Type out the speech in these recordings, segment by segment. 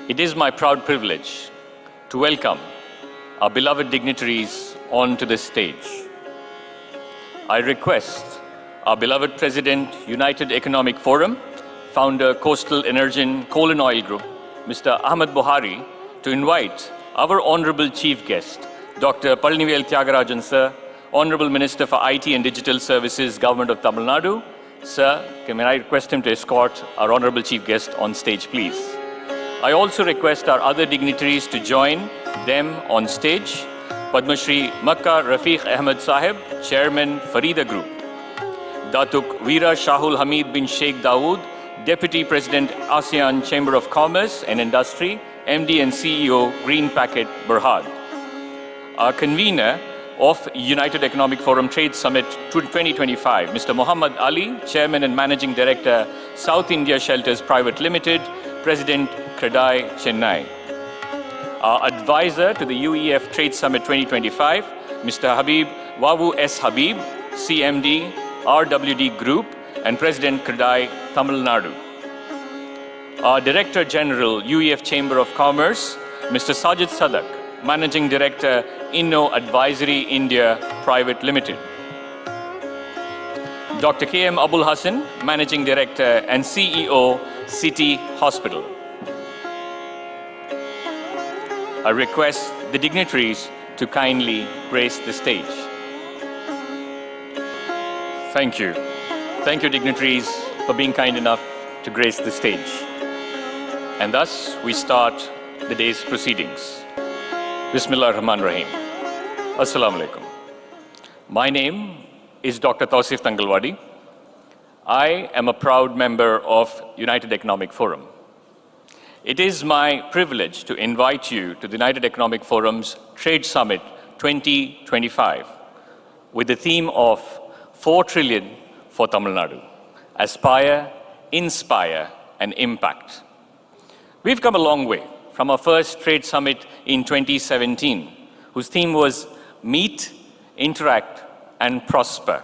It is my proud privilege to welcome our beloved dignitaries onto this stage. I request our beloved President, United Economic Forum, founder, Coastal Energen Coal and Oil Group, Mr. Ahmed Buhari, to invite our Honorable Chief Guest, Dr. Palanivel Thiaga sir, Honorable Minister for IT and Digital Services, Government of Tamil Nadu. Sir, can I request him to escort our Honorable Chief Guest on stage, please? I also request our other dignitaries to join them on stage. Padma Shri Mecca Rafeeque Ahmed Sahib, Chairman, Farida Group. Datuk Wira Shahul Hameed bin Sheikh Dawood, Deputy President, ASEAN Chamber of Commerce and Industry, MD and CEO, Green Packet, Berhad. Our convener of United Economic Forum Trade Summit 2025, Mr. Muhammad Ali, Chairman and Managing Director, South India Shelters Private Limited, President, Kredai, Chennai. Our advisor to the UEF Trade Summit 2025, Mr. Habib Wawu S. Habib, CMD, RWD Group, and President, Kredai, Tamil Nadu. Our Director General, UEF Chamber of Commerce, Mr. Sajid Sadak, Managing Director, Inno Advisory India Private Limited. Dr. K.M. Abul Hasan, Managing Director and CEO, City Hospital. I request the dignitaries to kindly grace the stage. Thank you. Thank you, dignitaries, for being kind enough to grace the stage. And thus, we start the day's proceedings. Bismillah ar-Rahman ar-Rahim. Assalamu alaikum. My name is Dr. Tausif Thangalvadi. I am a proud member of United Economic Forum. It is my privilege to invite you to the United Economic Forum's Trade Summit 2025 with the theme of 4 trillion for Tamil Nadu. Aspire, inspire, and impact. We've come a long way from our first trade summit in 2017, whose theme was Meet, Interact, and Prosper.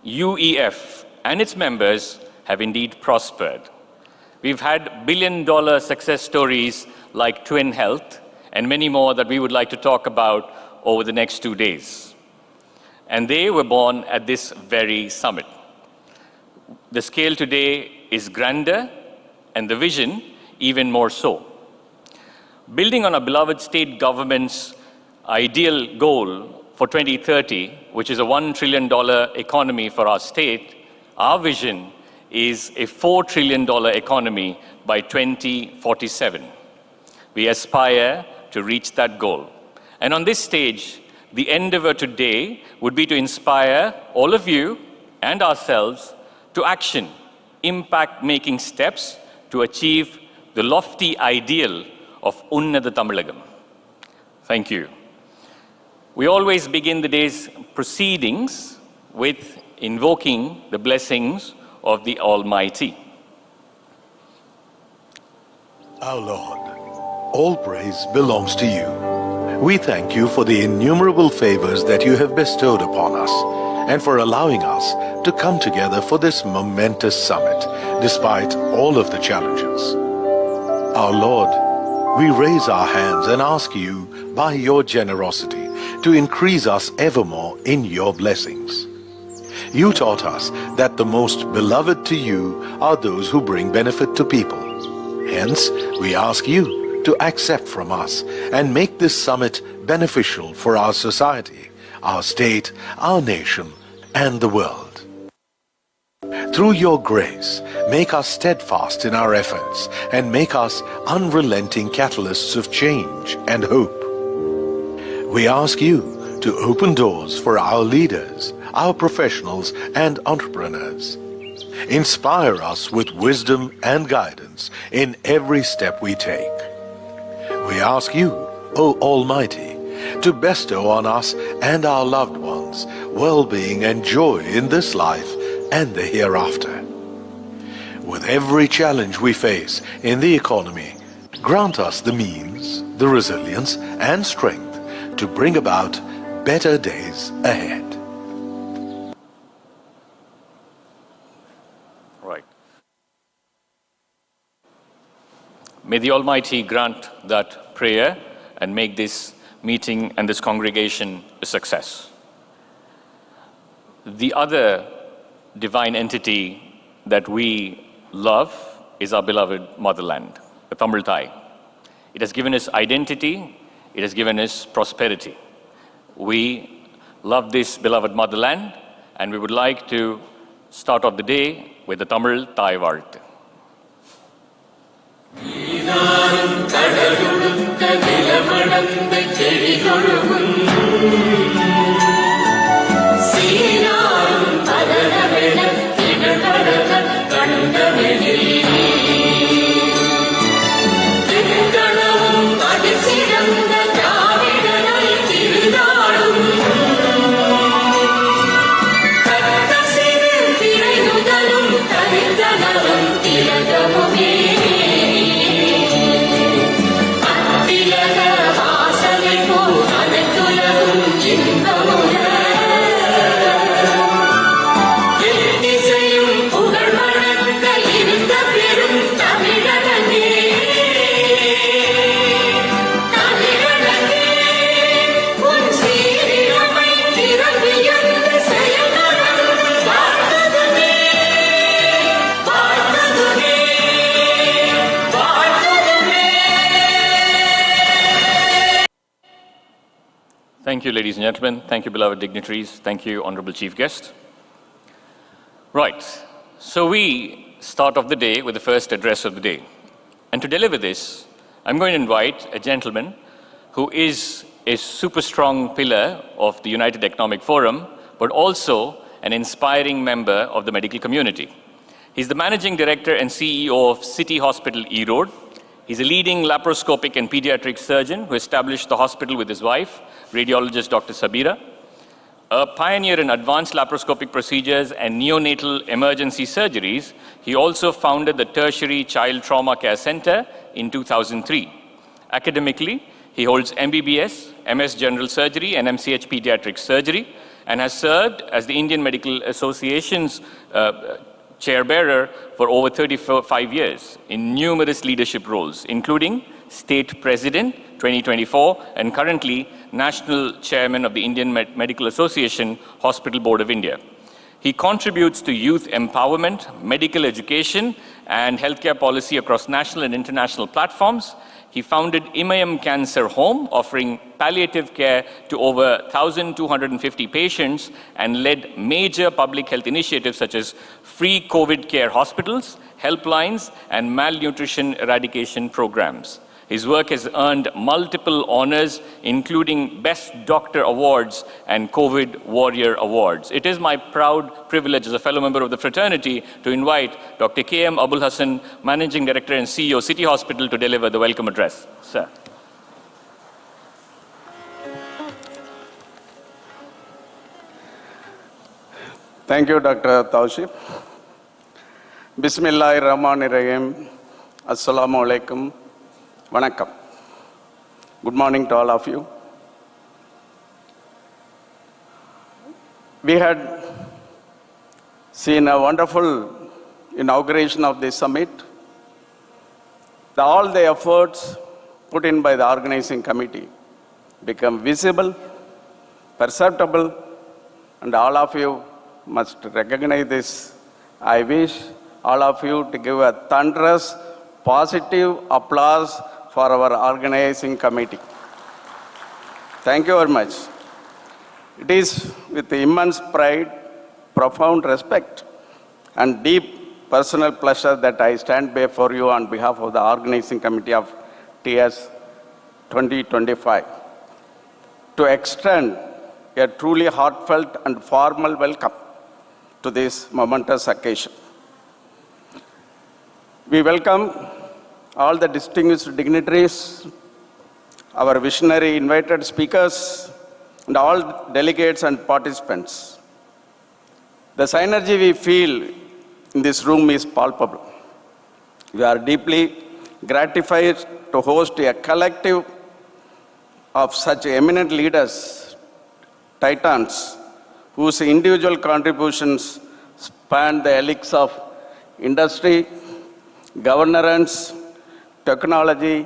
UEF and its members have indeed prospered. We've had billion-dollar success stories like Twin Health and many more that we would like to talk about over the next 2 days. And they were born at this very summit. The scale today is grander and the vision even more so. Building on our beloved state government's ideal goal for 2030, which is a $1 trillion economy for our state, our vision is a $4 trillion economy by 2047. We aspire to reach that goal. And on this stage, the endeavor today would be to inspire all of you and ourselves to action, impact-making steps to achieve the lofty ideal of Unnada Tamilagam. Thank you. We always begin the day's proceedings with invoking the blessings of the Almighty. Our Lord, all praise belongs to you. We thank you for the innumerable favors that you have bestowed upon us and for allowing us to come together for this momentous summit despite all of the challenges. Our Lord, we raise our hands and ask you, by your generosity, to increase us evermore in your blessings. You taught us that the most beloved to you are those who bring benefit to people. Hence, we ask you to accept from us and make this summit beneficial for our society, our state, our nation, and the world. Through your grace, make us steadfast in our efforts and make us unrelenting catalysts of change and hope. We ask you to open doors for our leaders, our professionals and entrepreneurs. Inspire us with wisdom and guidance in every step we take. We ask you, O Almighty, to bestow on us and our loved ones well-being and joy in this life and the hereafter. With every challenge we face in the economy, grant us the means, the resilience and strength to bring about better days ahead. Right. May the Almighty grant that prayer and make this meeting and this congregation a success. The other divine entity that we love is our beloved motherland, the Tamil Thai. It has given us identity, it has given us prosperity. We love this beloved motherland, and we would like to start off the day with the Tamil Thai Varthu. Thank you, ladies and gentlemen. Thank you, beloved dignitaries. Thank you, Honorable Chief Guest. Right, so we start off the day with the first address of the day. And to deliver this, I'm going to invite a gentleman who is a super strong pillar of the United Economic Forum, but also an inspiring member of the medical community. He's the Managing Director and CEO of City Hospital Erode. He's a leading laparoscopic and pediatric surgeon who established the hospital with his wife, radiologist Dr. Sabira. A pioneer in advanced laparoscopic procedures and neonatal emergency surgeries, he also founded the Tertiary Child Trauma Care Center in 2003. Academically, he holds MBBS, MS General Surgery, and MCH Pediatric Surgery, and has served as the Indian Medical Association's chair-bearer for over 35 years in numerous leadership roles, including State President 2024 and currently National Chairman of the Indian Medical Association Hospital Board of India. He contributes to youth empowerment, medical education, and healthcare policy across national and international platforms. He founded Imayam Cancer Home, offering palliative care to over 1,250 patients, and led major public health initiatives such as free COVID care hospitals, helplines, and malnutrition eradication programs. His work has earned multiple honors, including Best Doctor Awards and COVID Warrior Awards. It is my proud privilege as a fellow member of the fraternity to invite Dr. K.M. Abul Hasan, Managing Director and CEO, City Hospital, to deliver the welcome address. Sir. Thank you, Dr. Tausif. Bismillahirrahmanirrahim. Assalamu alaikum. Vanakkam. Good morning to all of you. We had seen a wonderful inauguration of this summit. All the efforts put in by the organizing committee become visible, perceptible, and all of you must recognize this. I wish all of you to give a thunderous, positive applause for our organizing committee. Thank you very much. It is with immense pride, profound respect, and deep personal pleasure that I stand before you on behalf of the organizing committee of TS 2025 to extend a truly heartfelt and formal welcome to this momentous occasion. We welcome all the distinguished dignitaries, our visionary invited speakers, and all delegates and participants. The synergy we feel in this room is palpable. We are deeply gratified to host a collective of such eminent leaders, titans, whose individual contributions span the helix of industry, governance, to technology,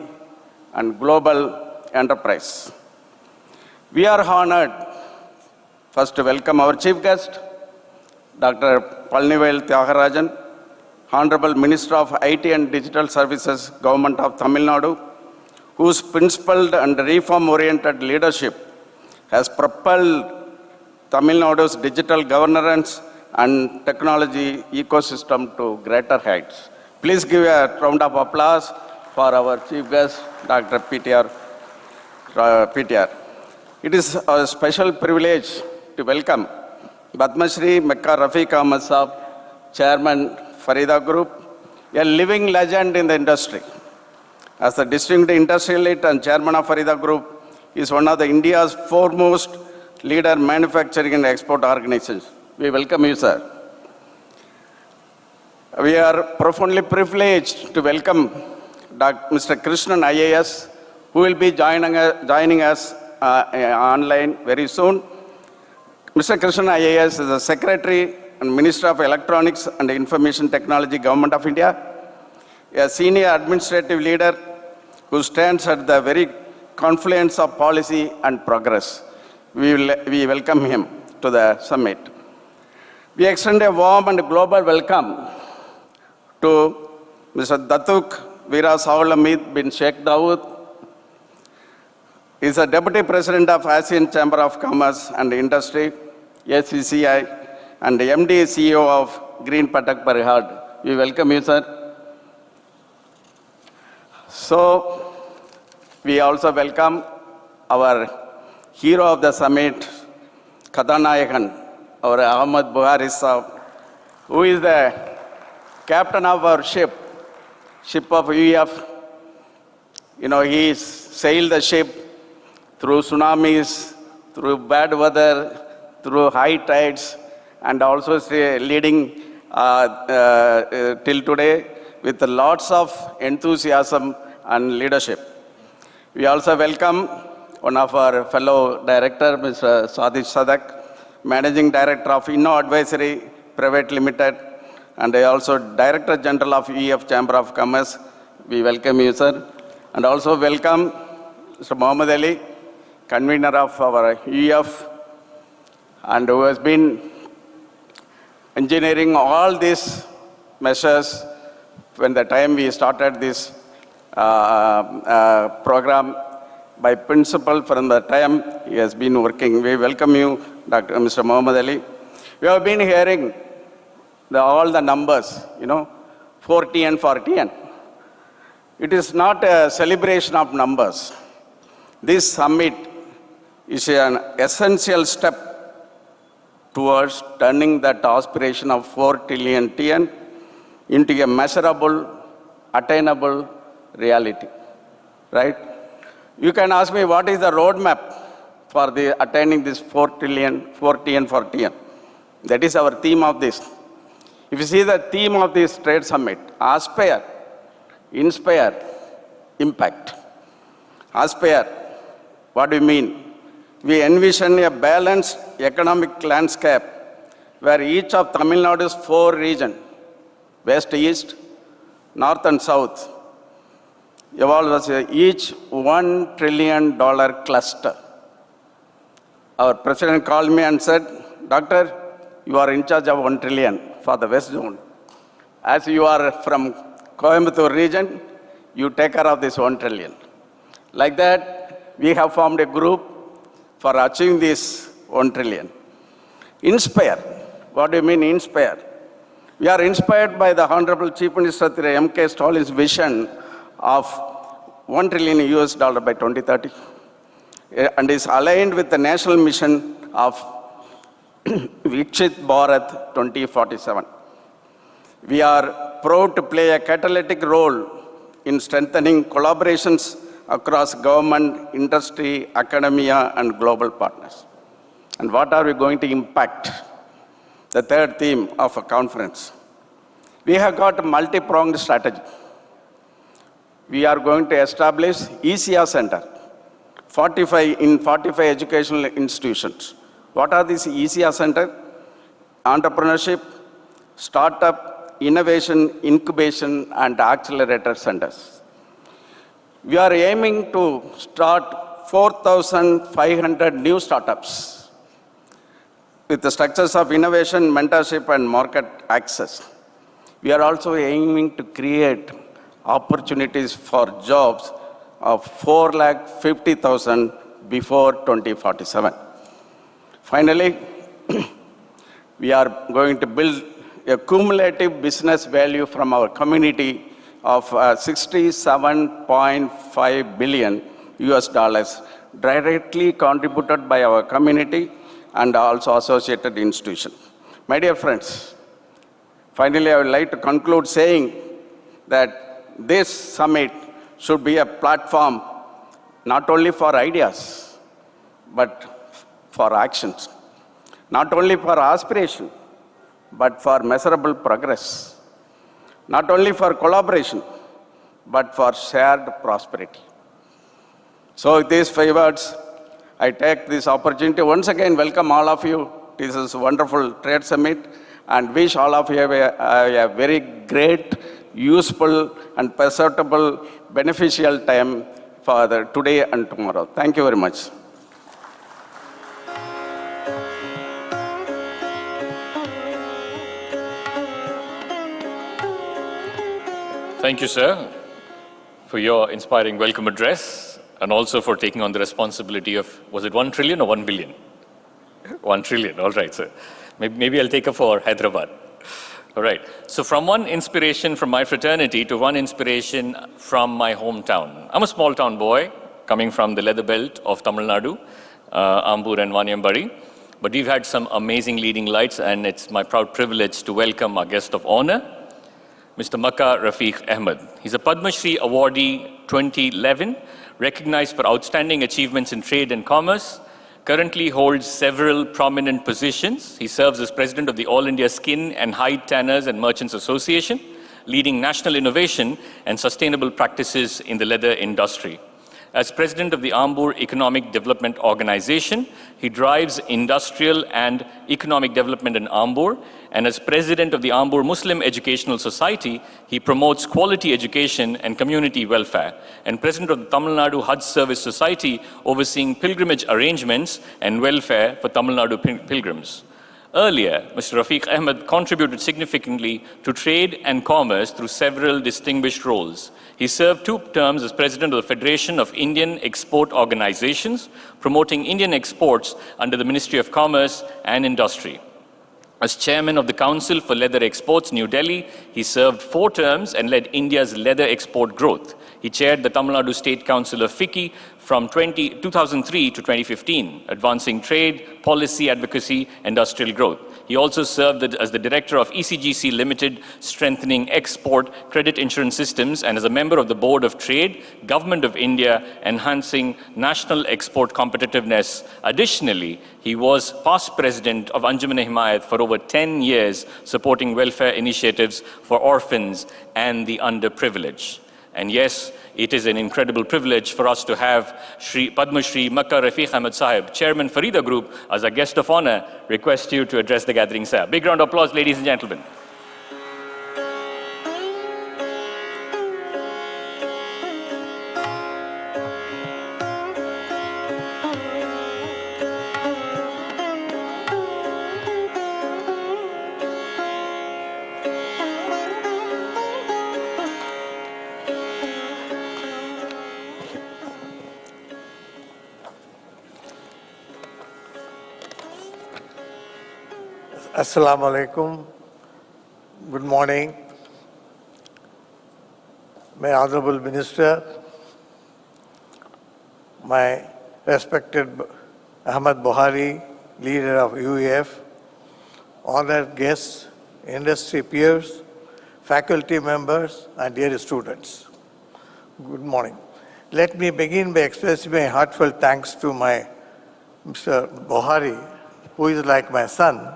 and global enterprise. We are honored first to welcome our chief guest, Dr. Palanivel Thiaga, Honorable Minister of IT and Digital Services, Government of Tamil Nadu, whose principled and reform-oriented leadership has propelled Tamil Nadu's digital governance and technology ecosystem to greater heights. Please give a round of applause for our chief guest, Dr. PTR. It is a special privilege to welcome Shri Mecca Rafeeque Ahmed Saab, Chairman, Farida Group, a living legend in the industry. As the distinguished industrial elite and Chairman of Farida Group, he is one of the India's foremost leader manufacturing and export organizations. We welcome you, sir. We are profoundly privileged to welcome Mr. Krishnan IAS, who will be joining us online very soon. Mr. Krishnan IAS is the Secretary and Minister of Electronics and Information Technology, Government of India, a senior administrative leader who stands at the very confluence of policy and progress. We welcome him to the summit. We extend a warm and global welcome to Mr. Datuk, Wira, Shahul, Hameed bin Sheikh Dawood. He is the Deputy President of ASEAN Chamber of Commerce and Industry, ACCI, and the MD CEO of Green Patak Berhad. We welcome you, sir. So, we also welcome our hero of the summit, Kathanayakan, our Ahmed Buhari Saab, who is the captain of our ship of UEF. You know, he sailed the ship through tsunamis, through bad weather, through high tides, and also leading till today with lots of enthusiasm and leadership. We also welcome one of our fellow director, Mr. Sadiq Sadak, Managing Director of Inno Advisory Private Limited, and also Director General of UEF Chamber of Commerce. We welcome you, sir. And also welcome Mr. Muhammad Ali, convener of our UEF, and who has been engineering all these measures when the time we started this program by principle from the time he has been working. We welcome you, Mr. Muhammad Ali. We have been hearing all the numbers, 4TN for TN. It is not a celebration of numbers. This summit is an essential step towards turning that aspiration of 4 trillion TN into a measurable, attainable reality, right? You can ask me what is the roadmap for attaining this 4 TN for TN. That is our theme of this. If you see the theme of this trade summit, aspire, inspire, impact. Aspire, what do you mean? We envision a balanced economic landscape where each of Tamil Nadu's 4 regions, west, east, north and south, evolves as each $1 trillion cluster. Our president called me and said, Doctor, you are in charge of 1 trillion for the west zone. As you are from Coimbatore region, you take care of this 1 trillion. Like that, we have formed a group for achieving this 1 trillion. Inspire. What do you mean inspire? We are inspired by the Honorable Chief Minister M.K. Stalin's vision of $1 trillion by 2030 and is aligned with the national mission of Viksit Bharat 2047. We are proud to play a catalytic role in strengthening collaborations across government, industry, academia, and global partners. And what are we going to impact? The third theme of a conference. We have got a multi-pronged strategy. We are going to establish ECR Center, 45 educational institutions. What are these ECR Center? Entrepreneurship, startup, innovation, incubation, and accelerator centers. We are aiming to start 4,500 new startups with the structures of innovation, mentorship, and market access. We are also aiming to create opportunities for jobs of 450,000 before 2047. Finally, we are going to build a cumulative business value from our community of $67.5 billion directly contributed by our community and also associated institutions. My dear friends, finally, I would like to conclude saying that this summit should be a platform not only for ideas, but for actions. Not only for aspiration, but for measurable progress. Not only for collaboration, but for shared prosperity. So with these five words, I take this opportunity to once again welcome all of you to this wonderful trade summit and wish all of you a very great, useful, and perceptible, beneficial time for today and tomorrow. Thank you very much. Thank you, sir, for your inspiring welcome address and also for taking on the responsibility of, was it 1 trillion or 1 billion? 1 trillion, all right, sir. Maybe I'll take it for Hyderabad. All right, so from one inspiration from my fraternity to one inspiration from my hometown. I'm a small town boy coming from the leather belt of Tamil Nadu, Ambur and Vaniambari. But we've had some amazing leading lights, and it's my proud privilege to welcome our guest of honor, Mr. Mecca Rafeeque Ahmed. He's a Padma Shri awardee 2011, recognized for outstanding achievements in trade and commerce, currently holds several prominent positions. He serves as president of the All India Skin and Hide Tanners and Merchants Association, leading national innovation and sustainable practices in the leather industry. As president of the Ambur Economic Development Organization, he drives industrial and economic development in Ambur, and as president of the Ambur Muslim Educational Society, he promotes quality education and community welfare, and president of the Tamil Nadu Hajj Service Society, overseeing pilgrimage arrangements and welfare for Tamil Nadu pilgrims. Earlier, Mr. Rafeeque Ahmed contributed significantly to trade and commerce through several distinguished roles. He served 2 terms as president of the Federation of Indian Export Organizations, promoting Indian exports under the Ministry of Commerce and Industry. As chairman of the Council for Leather Exports, New Delhi, he served 4 terms and led India's leather export growth. He chaired the Tamil Nadu State Council of FICCI from 2003 to 2015, advancing trade, policy advocacy, industrial growth. He also served as the director of ECGC Limited, strengthening export credit insurance systems, and as a member of the Board of Trade, Government of India, enhancing national export competitiveness. Additionally, he was past president of Anjuman-e-Himayat for over 10 years, supporting welfare initiatives for orphans and the underprivileged. And yes, it is an incredible privilege for us to have Shri Padma Shri Mecca Rafeeque Ahmed Sahib, Chairman Farida Group, as our guest of honor. Request you to address the gathering, sir. Big round of applause, ladies and gentlemen. Assalamu alaikum. Good morning. My Honorable Minister, my respected Ahmed Buhari, leader of UEF, honored guests, industry peers, faculty members, and dear students. Good morning. Let me begin by expressing my heartfelt thanks to my Mr. Buhari, who is like my son,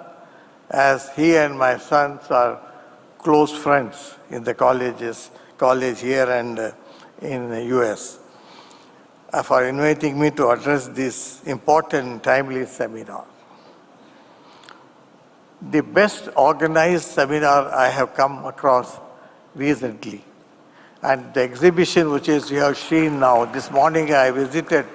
as he and my sons are close friends in the college here and in the US, for inviting me to address this important timely seminar. The best organized seminar I have come across recently, And the exhibition which is you have seen now, this morning I visited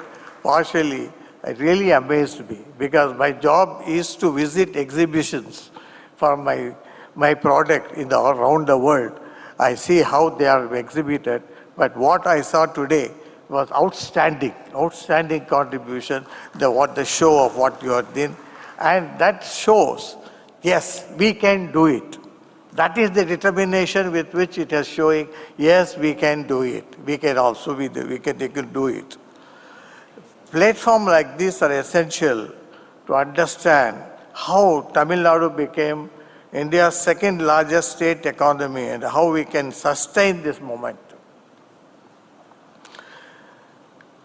partially, it really amazed me because my job is to visit exhibitions for my product around the world. I see how they are exhibited, but what I saw today was outstanding contribution, the show of what you are doing, and that shows, yes, we can do it. That is the determination with which it is showing, yes, we can do it. We can also we can do it. Platforms like this are essential to understand how Tamil Nadu became India's second largest state economy and how we can sustain this momentum.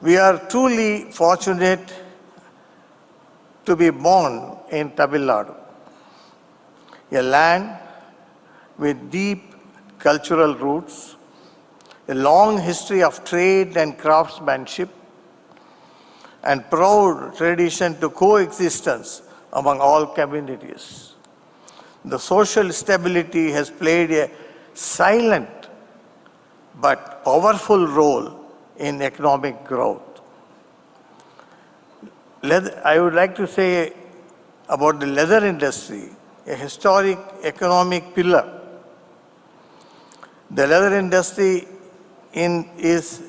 We are truly fortunate to be born in Tamil Nadu, a land with deep cultural roots, a long history of trade and craftsmanship, and proud tradition to coexistence among all communities. The social stability has played a silent but powerful role in economic growth. I would like to say about the leather industry, a historic economic pillar. The leather industry is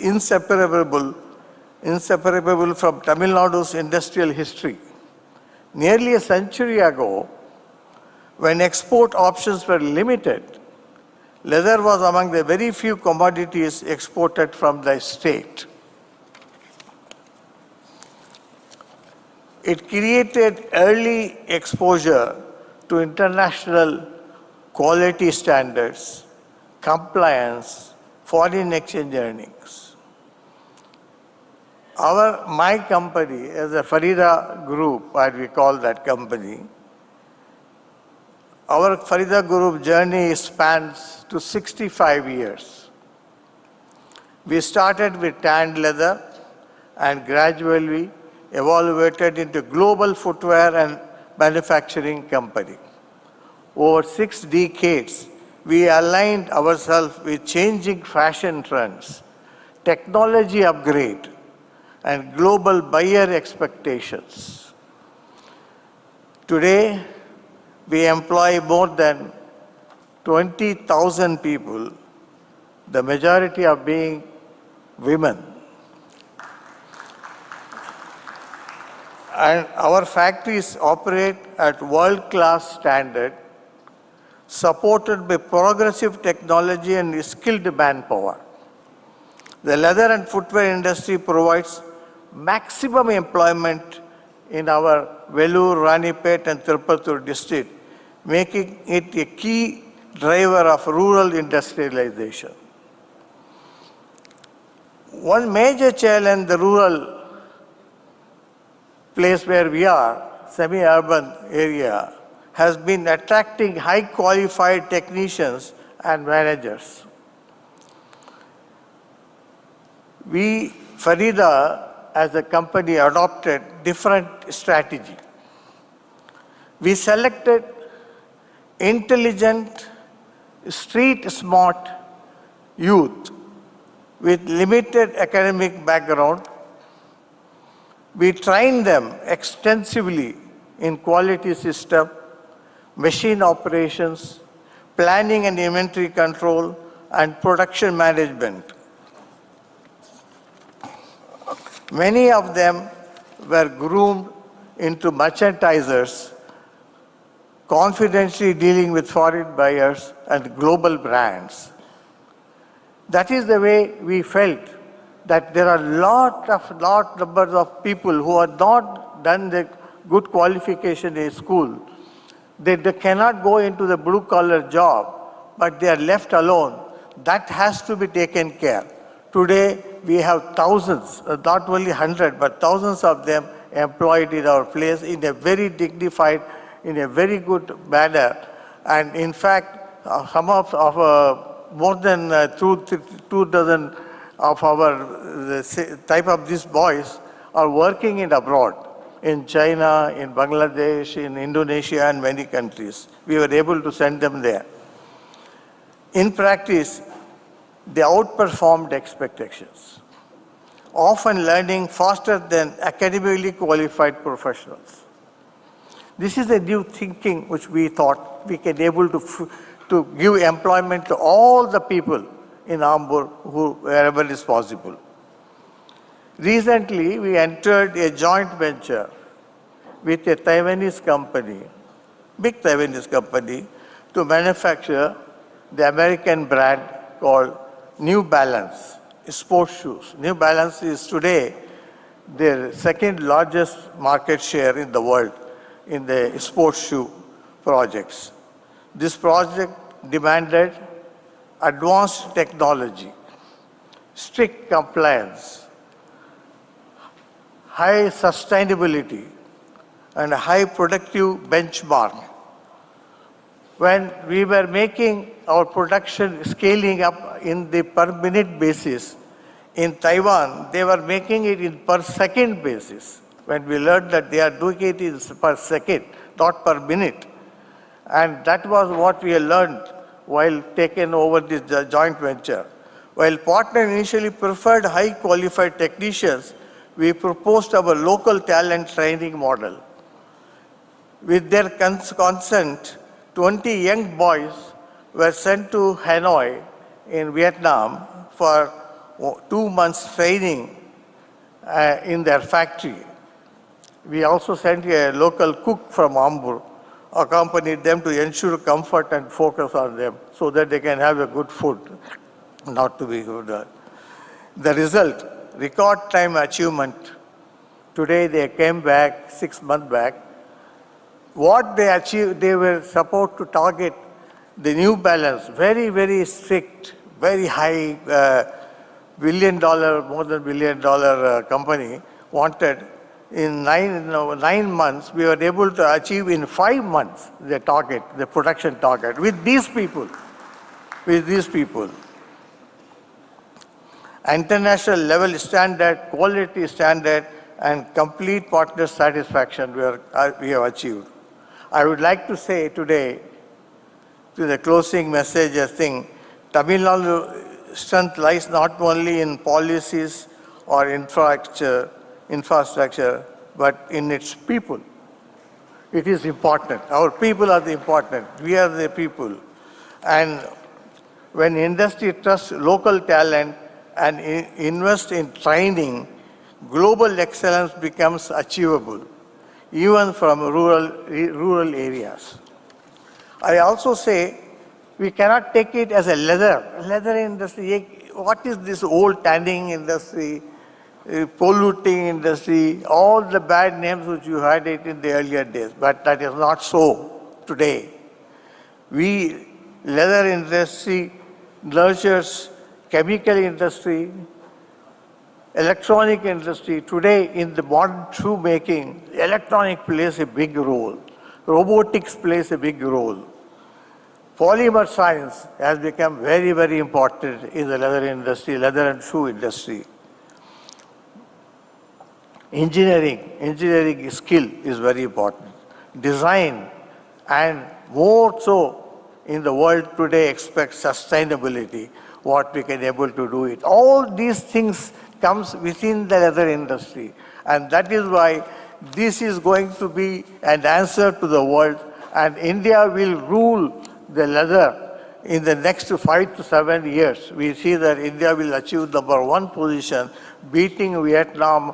inseparable from Tamil Nadu's industrial history. Nearly a century ago, when export options were limited, leather was among the very few commodities exported from the state. It created early exposure to international quality standards, compliance, foreign exchange earnings. My company, as a Farida group, what we call that company, our Farida group journey spans to 65 years. We started with tanned leather and gradually evolved into global footwear and manufacturing company. Over 6 decades, we aligned ourselves with changing fashion trends, technology upgrade, and global buyer expectations. Today, we employ more than 20,000 people, the majority of being women. And our factories operate at world-class standard, supported by progressive technology and skilled manpower. The leather and footwear industry provides maximum employment in our Vellore, Ranipet and Tirupattur district, making it a key driver of rural industrialization. One major challenge in the rural place where we are, semi-urban area, has been attracting high qualified technicians and managers. We, Farida, as a company, adopted different strategy. We selected intelligent, street-smart youth with limited academic background. We trained them extensively in quality system, machine operations, planning and inventory control, and production management. Many of them were groomed into merchandisers, confidently dealing with foreign buyers and global brands. That is the way we felt that there are lot numbers of people who have not done the good qualification in school. They cannot go into the blue-collar job, but they are left alone. That has to be taken care. Today, we have thousands, not only 100, but thousands of them employed in our place in a very dignified, in a very good manner. And in fact, some of more than 2 dozen of our type of these boys are working in abroad, in China, in Bangladesh, in Indonesia, and many countries. We were able to send them there. In practice, They outperformed expectations, often learning faster than academically qualified professionals. This is a new thinking which we thought we can able to give employment to all the people in Ambur wherever is possible. Recently, we entered a joint venture with a Taiwanese company, big Taiwanese company, to manufacture the American brand called New Balance, sports shoes. New Balance is today the second largest market share in the world in the sports shoe projects. This project demanded advanced technology, strict compliance, high sustainability, and a high productive benchmark. When we were making our production scaling up in the per minute basis, in Taiwan, they were making it in per second basis. When we learned that they are doing it in per second, not per minute. And that was what we learned while taking over this joint venture. While partner initially preferred high qualified technicians, we proposed our local talent training model. With their consent, 20 young boys were sent to Hanoi in Vietnam for 2 months training in their factory. We also sent a local cook from Ambur, accompanied them to ensure comfort and focus on them so that they can have a good food, not to be good. The result, record time achievement. Today they came back 6 months back. What they achieved, they were supposed to target the New Balance, very, very strict, very high $1 billion, more than $1 billion company wanted. In 9 months, we were able to achieve in 5 months the target, the production target, with these people. International level standard, quality standard, and complete partner satisfaction we have achieved. I would like to say today, to the closing message, I think Tamil Nadu strength lies not only in policies or infrastructure, but in its people. It is important. Our people are the important. We are the people. And when industry trusts local talent and invest in training, global excellence becomes achievable, even from rural areas. I also say we cannot take it as a leather industry. What is this old tanning industry? Polluting industry, all the bad names which you had it in the earlier days, but that is not so today. Leather industry nurtures chemical industry, electronic industry. Today in the modern shoe making, electronic plays a big role. Robotics plays a big role. Polymer science has become very, very important in the leather industry, leather and shoe industry. Engineering skill is very important. Design, and more so in the world today expects sustainability, what we can able to do it. All these things comes within the leather industry. And that is why this is going to be an answer to the world, and India will rule the leather in the next 5 to 7 years. We see that India will achieve #1 position, beating Vietnam,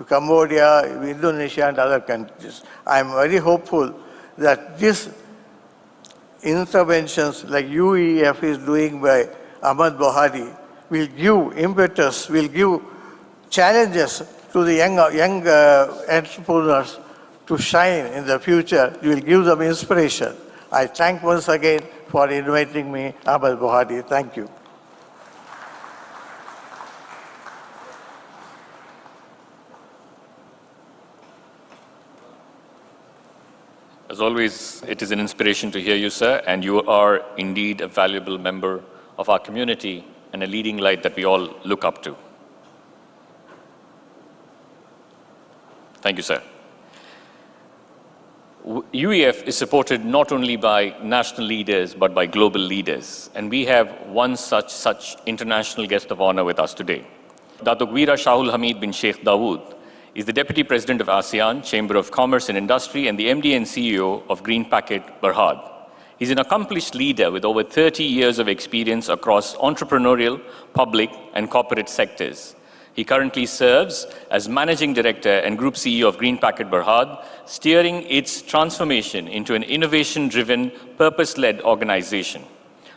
Cambodia, Indonesia, and other countries. I am very hopeful that these interventions like UEF is doing by Ahmed Buhari will give impetus, will give challenges to the young entrepreneurs to shine in the future. You will give them inspiration. I thank once again for inviting me, Ahmed Buhari. Thank you. As always, it is an inspiration to hear you, sir, and you are indeed a valuable member of our community and a leading light that we all look up to. Thank you, sir. UEF is supported not only by national leaders, but by global leaders. And we have one such international guest of honor with us today. Datuk Wira Shahul Hameed bin Sheikh Dawood is the Deputy President of ASEAN, Chamber of Commerce and Industry, and the MD and CEO of Green Packet Berhad. He's an accomplished leader with over 30 years of experience across entrepreneurial, public, and corporate sectors. He currently serves as Managing Director and Group CEO of Green Packet Berhad, steering its transformation into an innovation-driven, purpose-led organization.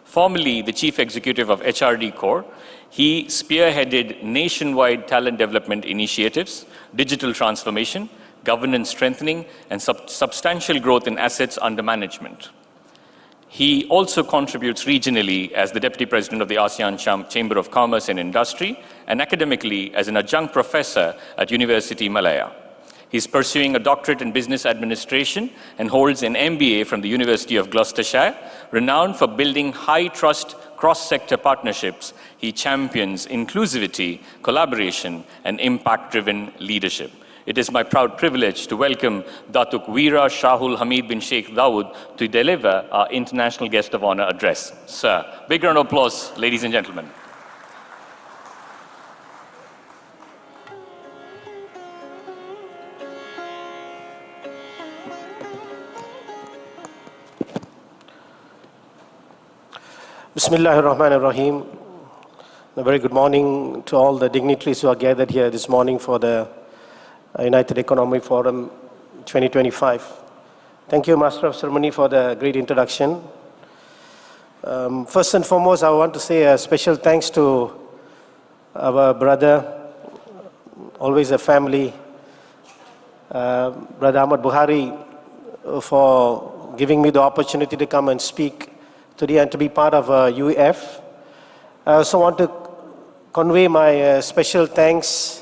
Formerly the Chief Executive of HRD Corp, he spearheaded nationwide talent development initiatives, digital transformation, governance strengthening, and substantial growth in assets under management. He also contributes regionally as the Deputy President of the ASEAN Chamber of Commerce and Industry and academically as an adjunct professor at University Malaya. He's pursuing a doctorate in business administration and holds an MBA from the University of Gloucestershire. Renowned for building high-trust cross-sector partnerships, he champions inclusivity, collaboration, and impact-driven leadership. It is my proud privilege to welcome Datuk Wira Shahul Hameed bin Sheikh Dawood to deliver our International Guest of Honor address. Sir, big round of applause, ladies and gentlemen. Bismillahir Rahmanir Rahim. A very good morning to all the dignitaries who are gathered here this morning for the United Economic Forum 2025. Thank you, Master of Ceremony, for the great introduction. First and foremost, I want to say a special thanks to our brother, always a family, Brother Ahmed Buhari, for giving me the opportunity to come and speak today and to be part of UEF. I also want to convey my special thanks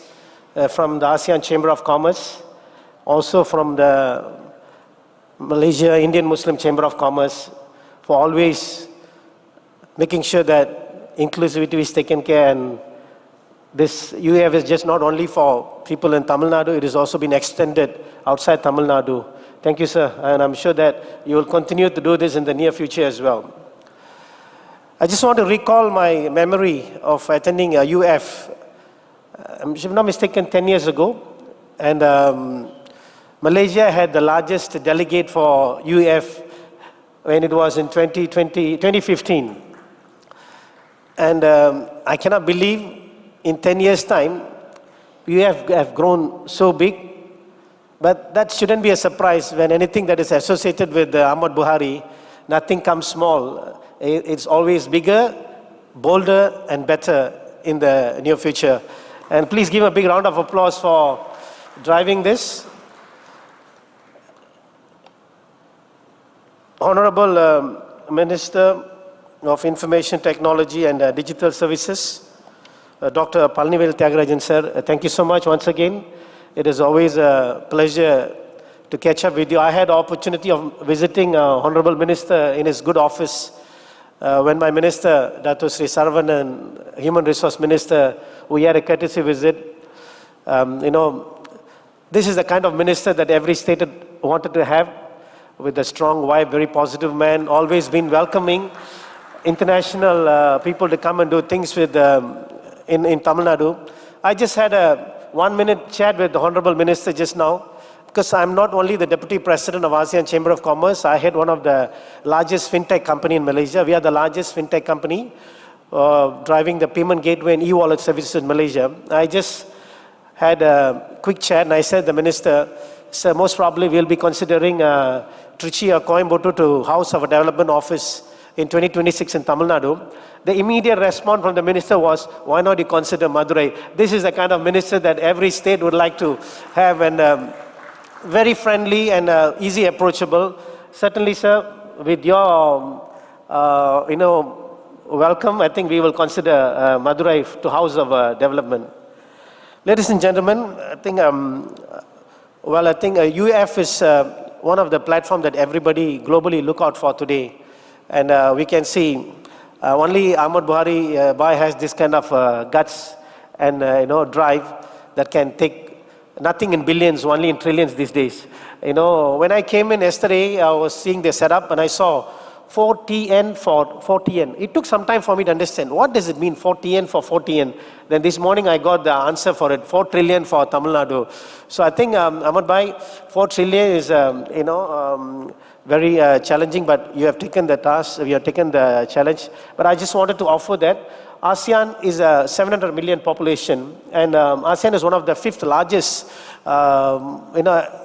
from the ASEAN Chamber of Commerce, also from the Malaysia Indian Muslim Chamber of Commerce, for always making sure that inclusivity is taken care, and this UEF is just not only for people in Tamil Nadu, it has also been extended outside Tamil Nadu. Thank you, sir, and I'm sure that you will continue to do this in the near future as well. I just want to recall my memory of attending a UEF, if I'm not mistaken, 10 years ago, and Malaysia had the largest delegate for UEF when it was in 2015. And I cannot believe in 10 years' time, UEF have grown so big, but that shouldn't be a surprise when anything that is associated with Ahmed Buhari, nothing comes small. It's always bigger, bolder, and better in the near future. And please give a big round of applause for driving this. Honorable Minister of Information Technology and Digital Services, Dr. Palanivel Thiaga sir, thank you so much once again. It is always a pleasure to catch up with you. I had the opportunity of visiting Honorable Minister in his good office when my Minister, Datuk Shri Saravanan, Human Resource Minister, we had a courtesy visit. This is the kind of minister that every state wanted to have, with a strong wife, very positive man, always been welcoming international people to come and do things with in Tamil Nadu. I just had a 1-minute chat with the Honorable Minister just now, because I'm not only the Deputy President of ASEAN Chamber of Commerce, I head one of the largest fintech company in Malaysia. We are the largest fintech company driving the payment gateway and e-wallet services in Malaysia. I just had a quick chat and I said, the Minister, sir, most probably we'll be considering Trichy or Coimbatore to house our development office in 2026 in Tamil Nadu. The immediate response from the Minister was, why not you consider Madurai? This is the kind of Minister that every state would like to have, and very friendly and easy approachable. Certainly, sir, with your, welcome, I think we will consider Madurai to house of development. Ladies and gentlemen, I think, UEF is one of the platforms that everybody globally look out for today. And we can see only Ahmed Buhari has this kind of guts and drive that can take nothing in billions, only in trillions these days. You know, when I came in yesterday, I was seeing the setup and I saw 4TN for 4TN. It took some time for me to understand what does it mean 4TN for 4TN. Then this morning I got the answer for it, 4 trillion for Tamil Nadu. So I think Ahmed Bhai, 4 trillion is very challenging, but you have taken the task, you have taken the challenge. But I just wanted to offer that ASEAN is a 700 million population, and ASEAN is one of the 5th largest.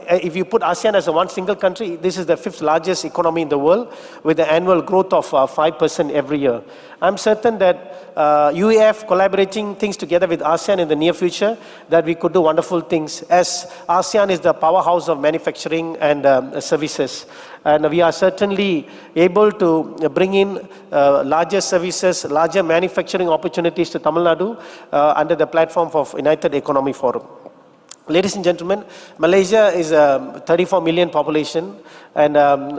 If you put ASEAN as one single country, this is the 5th largest economy in the world with an annual growth of 5% every year. I'm certain that UEF collaborating things together with ASEAN in the near future, that we could do wonderful things, as ASEAN is the powerhouse of manufacturing and services. And we are certainly able to bring in larger services, larger manufacturing opportunities to Tamil Nadu under the platform of United Economic Forum. Ladies and gentlemen, Malaysia is a 34 million population, and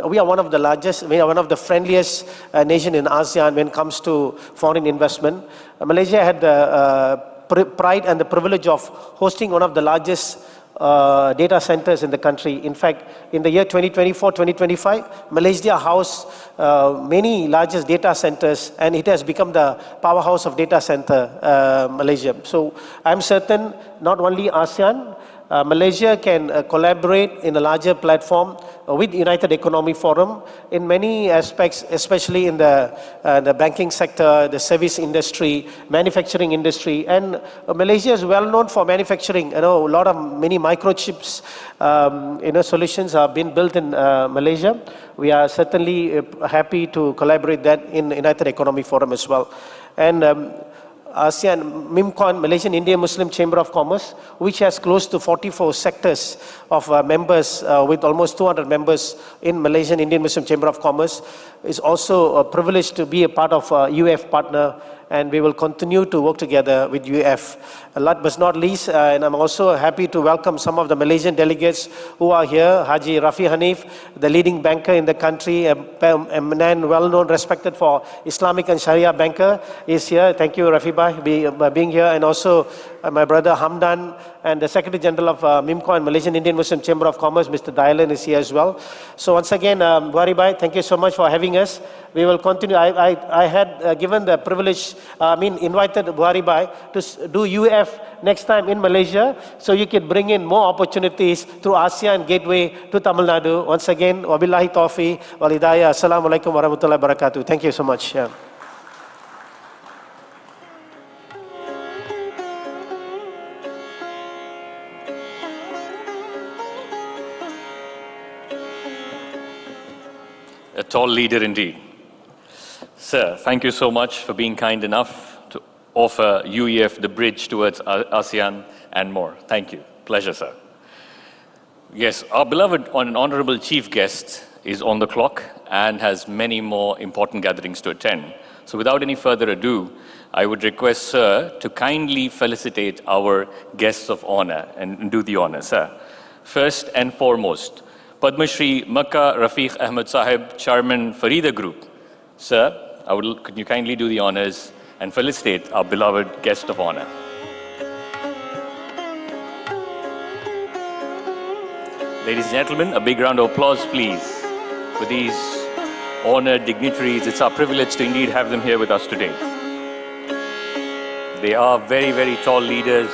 we are one of the largest, we are one of the friendliest nation in ASEAN when it comes to foreign investment. Malaysia had the pride and the privilege of hosting one of the largest data centers in the country. In fact, in the year 2024-2025, Malaysia housed many largest data centers, and it has become the powerhouse of data center, Malaysia. So I'm certain not only ASEAN, Malaysia can collaborate in a larger platform with United Economic Forum in many aspects, especially in the banking sector, the service industry, manufacturing industry. And Malaysia is well known for manufacturing. You know, a lot of many microchips, solutions are being built in Malaysia. We are certainly happy to collaborate that in United Economic Forum as well. And ASEAN, MIMCON, Malaysian Indian Muslim Chamber of Commerce, which has close to 44 sectors of members with almost 200 members in Malaysian Indian Muslim Chamber of Commerce, is also privileged to be a part of UEF partner, and we will continue to work together with UEF. Last but not least, and I'm also happy to welcome some of the Malaysian delegates who are here. Haji Rafi Hanif, the leading banker in the country, a man well known, respected for Islamic and Sharia banker, is here. Thank you, Rafi by being here. And also my brother Hamdan, and the Secretary General of MIMCON, Malaysian Indian Muslim Chamber of Commerce, Mr. Dylan, is here as well. So once again, Buhari Bhai, thank you so much for having us. We will continue. I had given the privilege, invited Buhari Bhai to do UEF next time in Malaysia, so you can bring in more opportunities through ASEAN Gateway to Tamil Nadu. Once again, wabillahi taufiq wal hidayah. Assalamualaikum warahmatullahi wabarakatuh. Thank you so much. Yeah. A tall leader indeed. Sir, thank you so much for being kind enough to offer UEF the bridge towards ASEAN and more. Thank you. Pleasure, sir. Yes, our beloved honorable chief guest is on the clock and has many more important gatherings to attend. So without any further ado, I would request sir to kindly felicitate our guests of honor and do the honor, sir. First and foremost, Padma Shri Mecca Rafeeque Ahmed Sahib, Chairman Farida Group. Sir, could you kindly do the honors and felicitate our beloved guest of honor. Ladies and gentlemen, a big round of applause, please, for these honored dignitaries. It's our privilege to indeed have them here with us today. They are very, very tall leaders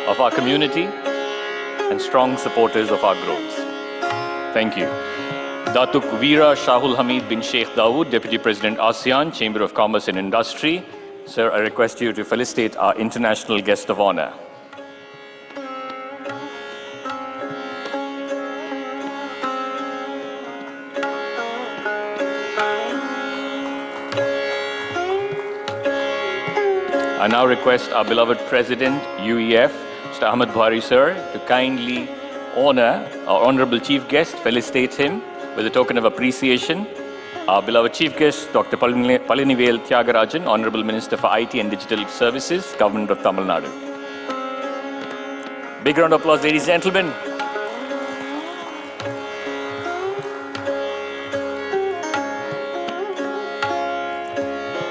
of our community and strong supporters of our growth. Thank you. Datuk Wira Shahul Hameed bin Sheikh Dawood, Deputy President ASEAN, Chamber of Commerce and Industry. Sir, I request you to felicitate our international guest of honor. I now request our beloved President, UEF, Mr. Ahmed Buhari, sir, to kindly honor our honorable chief guest, felicitate him with a token of appreciation. Our beloved chief guest, Dr. Palanivel Thiaga Rajan, Honorable Minister for IT and Digital Services, Government of Tamil Nadu. Big round of applause, ladies and gentlemen.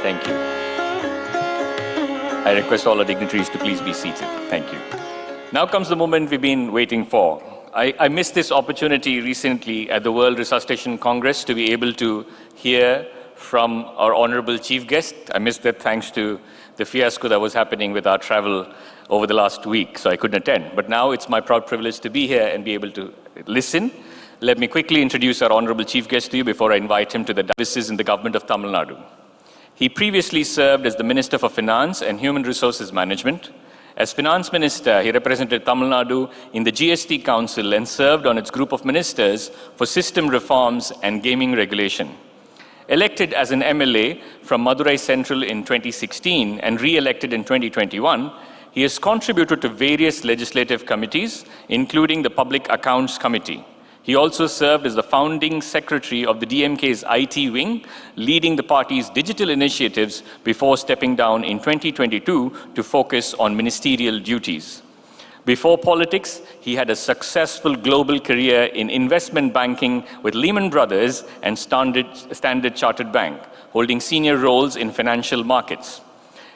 Thank you. I request all our dignitaries to please be seated. Thank you. Now comes the moment we've been waiting for. I missed this opportunity recently at the World Resuscitation Congress to be able to hear from our honorable chief guest. I missed that thanks to the fiasco that was happening with our travel over the last week, so I couldn't attend. But now it's my proud privilege to be here and be able to listen. Let me quickly introduce our honorable chief guest to you before I invite him to the services in the government of Tamil Nadu. He previously served as the Minister for Finance and Human Resources Management. As Finance Minister, he represented Tamil Nadu in the GST Council and served on its group of ministers for system reforms and gaming regulation. Elected as an MLA from Madurai Central in 2016 and re-elected in 2021, he has contributed to various legislative committees, including the Public Accounts Committee. He also served as the founding secretary of the DMK's IT wing, leading the party's digital initiatives before stepping down in 2022 to focus on ministerial duties. Before politics, he had a successful global career in investment banking with Lehman Brothers and Standard Chartered Bank, holding senior roles in financial markets.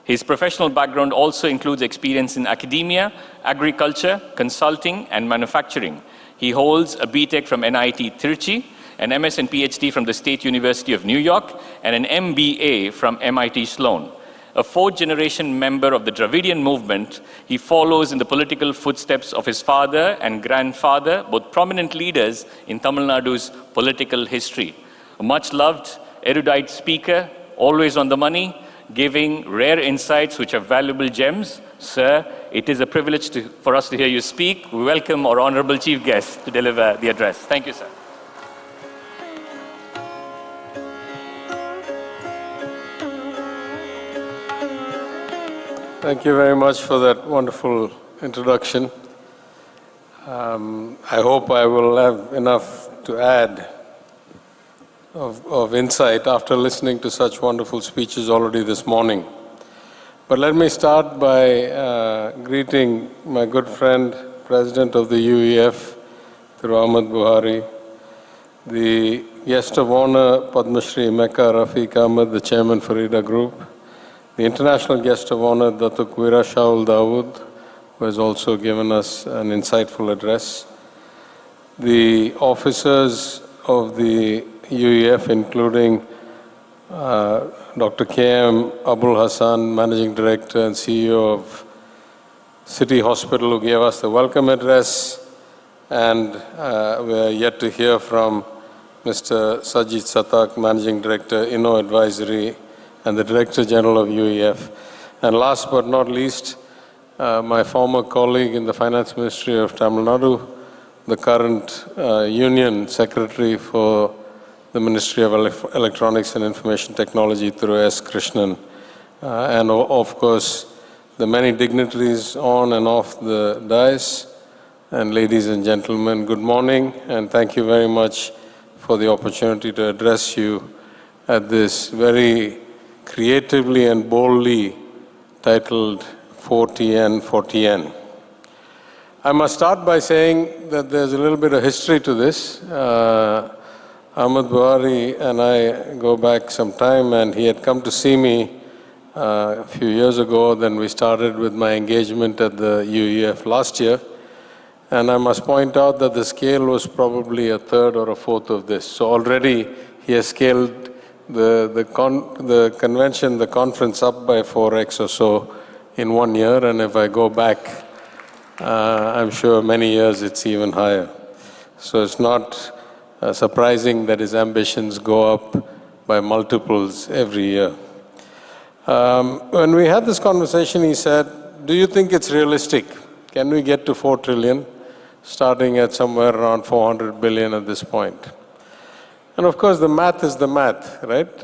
His professional background also includes experience in academia, agriculture, consulting, and manufacturing. He holds a BTech from NIT Trichy, an MS and PhD from the State University of New York, and an MBA from MIT Sloan. A fourth-generation member of the Dravidian movement, he follows in the political footsteps of his father and grandfather, both prominent leaders in Tamil Nadu's political history. A much-loved, erudite speaker, always on the money, giving rare insights which are valuable gems. Sir, it is a privilege for us to hear you speak. We welcome our honorable chief guest to deliver the address. Thank you, sir. Thank you very much for that wonderful introduction. I hope I will have enough to add of insight after listening to such wonderful speeches already this morning. But let me start by greeting my good friend, President of the UEF, Ahmed Buhari, the guest of honor, Padma Shri Mecca, Rafeeque Ahmed, the Chairman, Farida Group, the international guest of honor, Datuk Wira, Shahul, Dawood, who has also given us an insightful address, the officers of the UEF, including Dr. K.M. Abul Hasan, Managing Director and CEO of City Hospital, who gave us the welcome address, and we are yet to hear from Mr. Sajid Satak, Managing Director, Inno Advisory, and the Director General of UEF. And last but not least, my former colleague in the Finance Ministry of Tamil Nadu, the current Union Secretary for the Ministry of Electronics and Information Technology through S. Krishnan, and of course, the many dignitaries on and off the dais. And ladies and gentlemen, good morning, and thank you very much for the opportunity to address you at this very creatively and boldly titled 4TN 4TN. I must start by saying that there's a little bit of history to this. Ahmed Buhari and I go back some time, and he had come to see me a few years ago. Then we started with my engagement at the UEF last year. And I must point out that the scale was probably a third or a fourth of this. So already he has scaled the convention, the conference up by 4x or so in 1 year. And if I go back, I'm sure many years it's even higher. So it's not surprising that his ambitions go up by multiples every year. When we had this conversation, he said, do you think it's realistic? Can we get to 4 trillion, starting at somewhere around 400 billion at this point? And of course, the math is the math, right?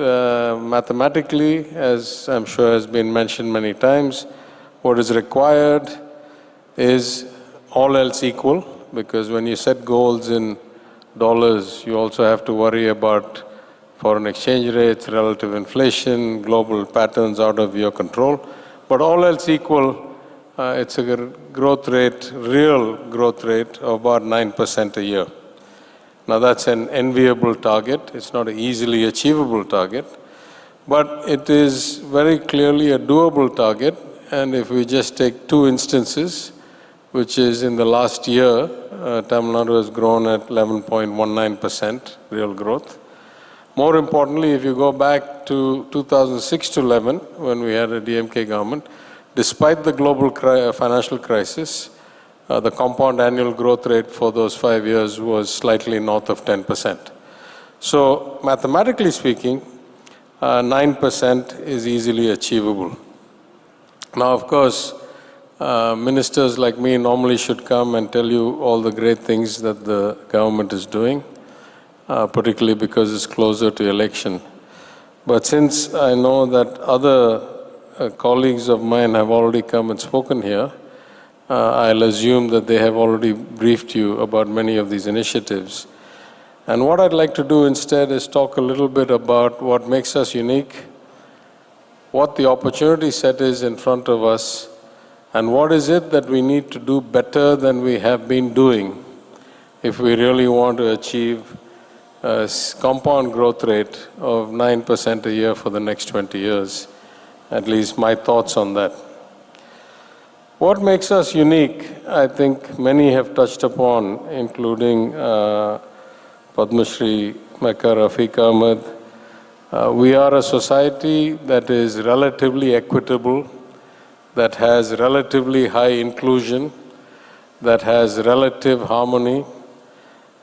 Mathematically, as I'm sure has been mentioned many times, what is required is all else equal, because when you set goals in dollars, you also have to worry about foreign exchange rates, relative inflation, global patterns out of your control. But all else equal, it's a growth rate, real growth rate of about 9% a year. Now that's an enviable target. It's not an easily achievable target, but it is very clearly a doable target. And if we just take two instances, which is in the last year, Tamil Nadu has grown at 11.19% real growth. More importantly, if you go back to 2006 to 11, when we had a DMK government, despite the global financial crisis, the compound annual growth rate for those 5 years was slightly north of 10%. So mathematically speaking, 9% is easily achievable. Now, of course, ministers like me normally should come and tell you all the great things that the government is doing, particularly because it's closer to election. But since I know that other colleagues of mine have already come and spoken here, I'll assume that they have already briefed you about many of these initiatives. And what I'd like to do instead is talk a little bit about what makes us unique, what the opportunity set is in front of us, and what is it that we need to do better than we have been doing if we really want to achieve a compound growth rate of 9% a year for the next 20 years. At least my thoughts on that. What makes us unique, I think many have touched upon, including Padma Shri, Mecca, Rafeeque, Ahmed. We are a society that is relatively equitable, that has relatively high inclusion, that has relative harmony,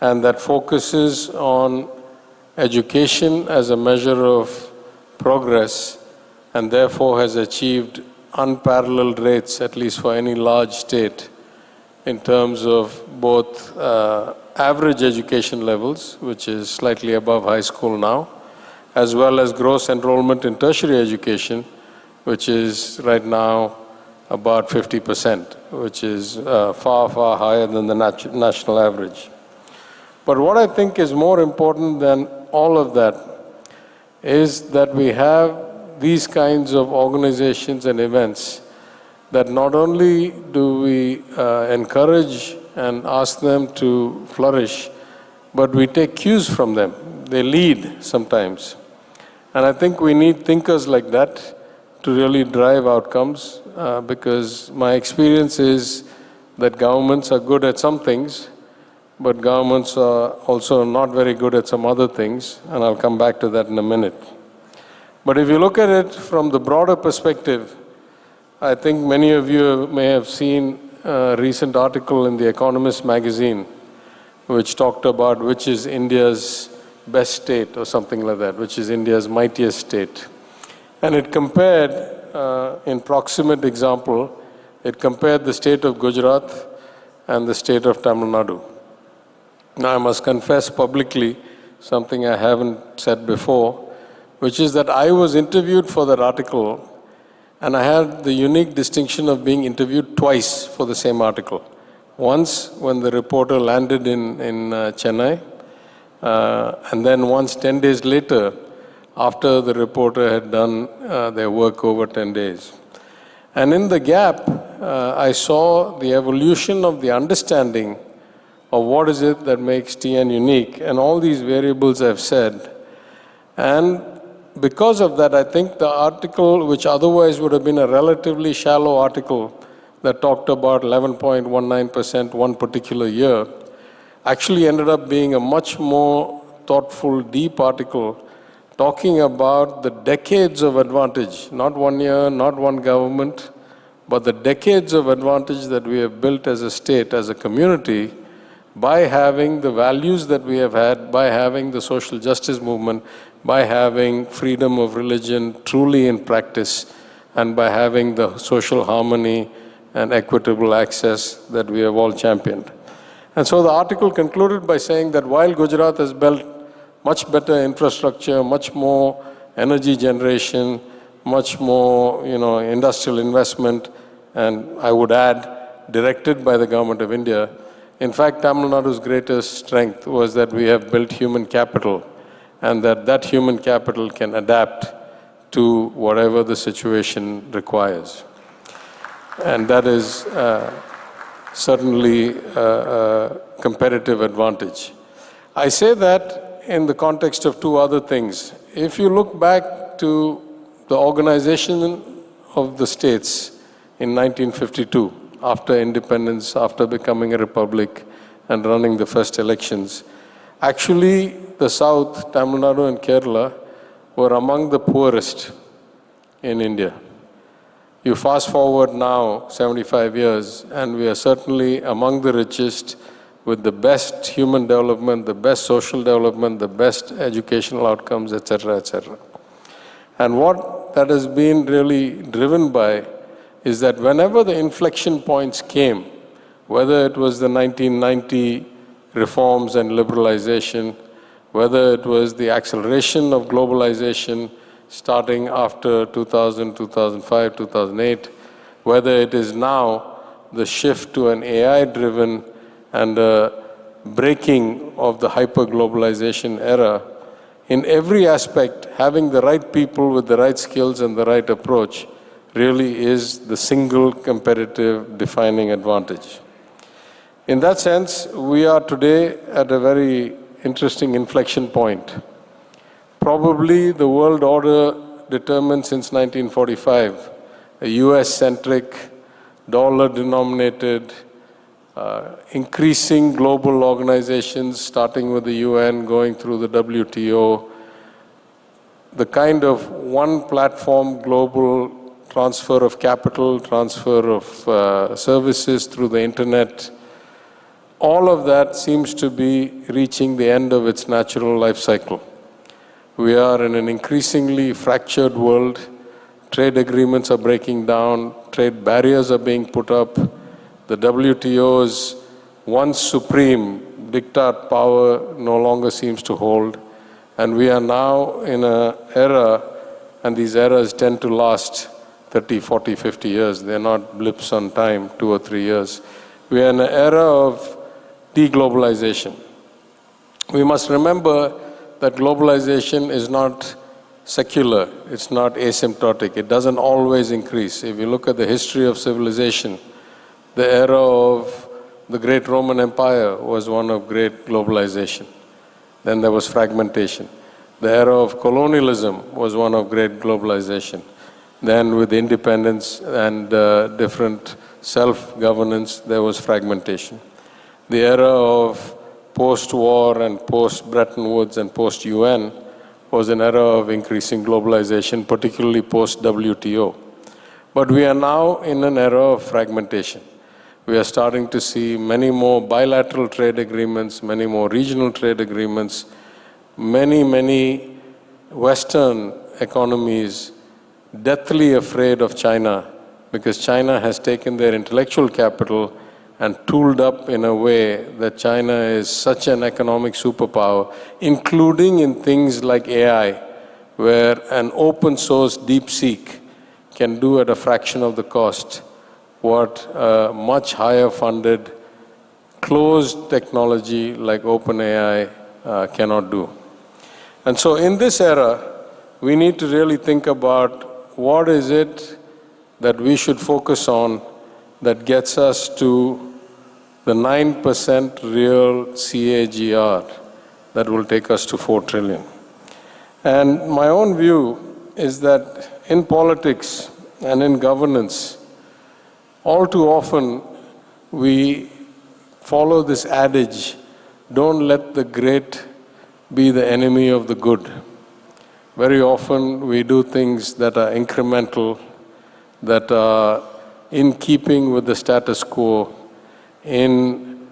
and that focuses on education as a measure of progress, and therefore has achieved unparalleled rates, at least for any large state, in terms of both average education levels, which is slightly above high school now, as well as gross enrollment in tertiary education, which is right now about 50%, which is far, far higher than the national average. But what I think is more important than all of that is that we have these kinds of organizations and events that not only do we encourage and ask them to flourish, but we take cues from them. They lead sometimes. And I think we need thinkers like that to really drive outcomes, because my experience is that governments are good at some things, but governments are also not very good at some other things, and I'll come back to that in a minute. But if you look at it from the broader perspective, I think many of you may have seen a recent article in The Economist magazine, which talked about which is India's best state or something like that, which is India's mightiest state. And it compared, in proximate example, it compared the state of Gujarat and the state of Tamil Nadu. Now I must confess publicly something I haven't said before, which is that I was interviewed for that article, and I had the unique distinction of being interviewed twice for the same article. Once when the reporter landed in Chennai, and then once 10 days later, after the reporter had done their work over 10 days. And in the gap, I saw the evolution of the understanding of what is it that makes TN unique, and all these variables I've said. And because of that, I think the article, which otherwise would have been a relatively shallow article that talked about 11.19% one particular year, actually ended up being a much more thoughtful, deep article talking about the decades of advantage, not 1 year, not one government, but the decades of advantage that we have built as a state, as a community, by having the values that we have had, by having the social justice movement, by having freedom of religion truly in practice, and by having the social harmony and equitable access that we have all championed. And so the article concluded by saying that while Gujarat has built much better infrastructure, much more energy generation, much more industrial investment, and I would add, directed by the government of India, in fact, Tamil Nadu's greatest strength was that we have built human capital, and that human capital can adapt to whatever the situation requires. And that is certainly a competitive advantage. I say that in the context of two other things. If you look back to the organization of the states in 1952, after independence, after becoming a republic and running the first elections. Actually, the South, Tamil Nadu and Kerala, were among the poorest in India. You fast forward now 75 years, and we are certainly among the richest, with the best human development, the best social development, the best educational outcomes, etc., etc. And what that has been really driven by is that whenever the inflection points came, whether it was the 1990 reforms and liberalization, whether it was the acceleration of globalization starting after 2000, 2005, 2008, whether it is now the shift to an AI-driven and a breaking of the hyper-globalization era, in every aspect, having the right people with the right skills and the right approach really is the single competitive defining advantage. In that sense, we are today at a very interesting inflection point. Probably the world order determined since 1945, a US-centric, dollar-denominated, increasing global organizations, starting with the UN, going through the WTO, the kind of one platform global transfer of capital, transfer of services through the internet, all of that seems to be reaching the end of its natural life cycle. We are in an increasingly fractured world. Trade agreements are breaking down, trade barriers are being put up. The WTO's once supreme diktat power no longer seems to hold. And we are now in an era, and these eras tend to last 30, 40, 50 years. They're not blips on time, 2 or 3 years. We are in an era of deglobalization. We must remember that globalization is not secular, it's not asymptotic, it doesn't always increase. If you look at the history of civilization, the era of the great Roman Empire was one of great globalization. Then there was fragmentation. The era of colonialism was one of great globalization. Then with independence and different self-governance, there was fragmentation. The era of post-war and post-Bretton Woods and post-UN was an era of increasing globalization, particularly post-WTO. But we are now in an era of fragmentation. We are starting to see many more bilateral trade agreements, many more regional trade agreements, many Western economies deathly afraid of China because China has taken their intellectual capital and tooled up in a way that China is such an economic superpower, including in things like AI, where an open source DeepSeek can do at a fraction of the cost what a much higher funded closed technology like OpenAI cannot do. And so in this era, we need to really think about what is it that we should focus on that gets us to the 9% real CAGR that will take us to 4 trillion. And my own view is that in politics and in governance, all too often we follow this adage, don't let the great be the enemy of the good. Very often we do things that are incremental, that are in keeping with the status quo, in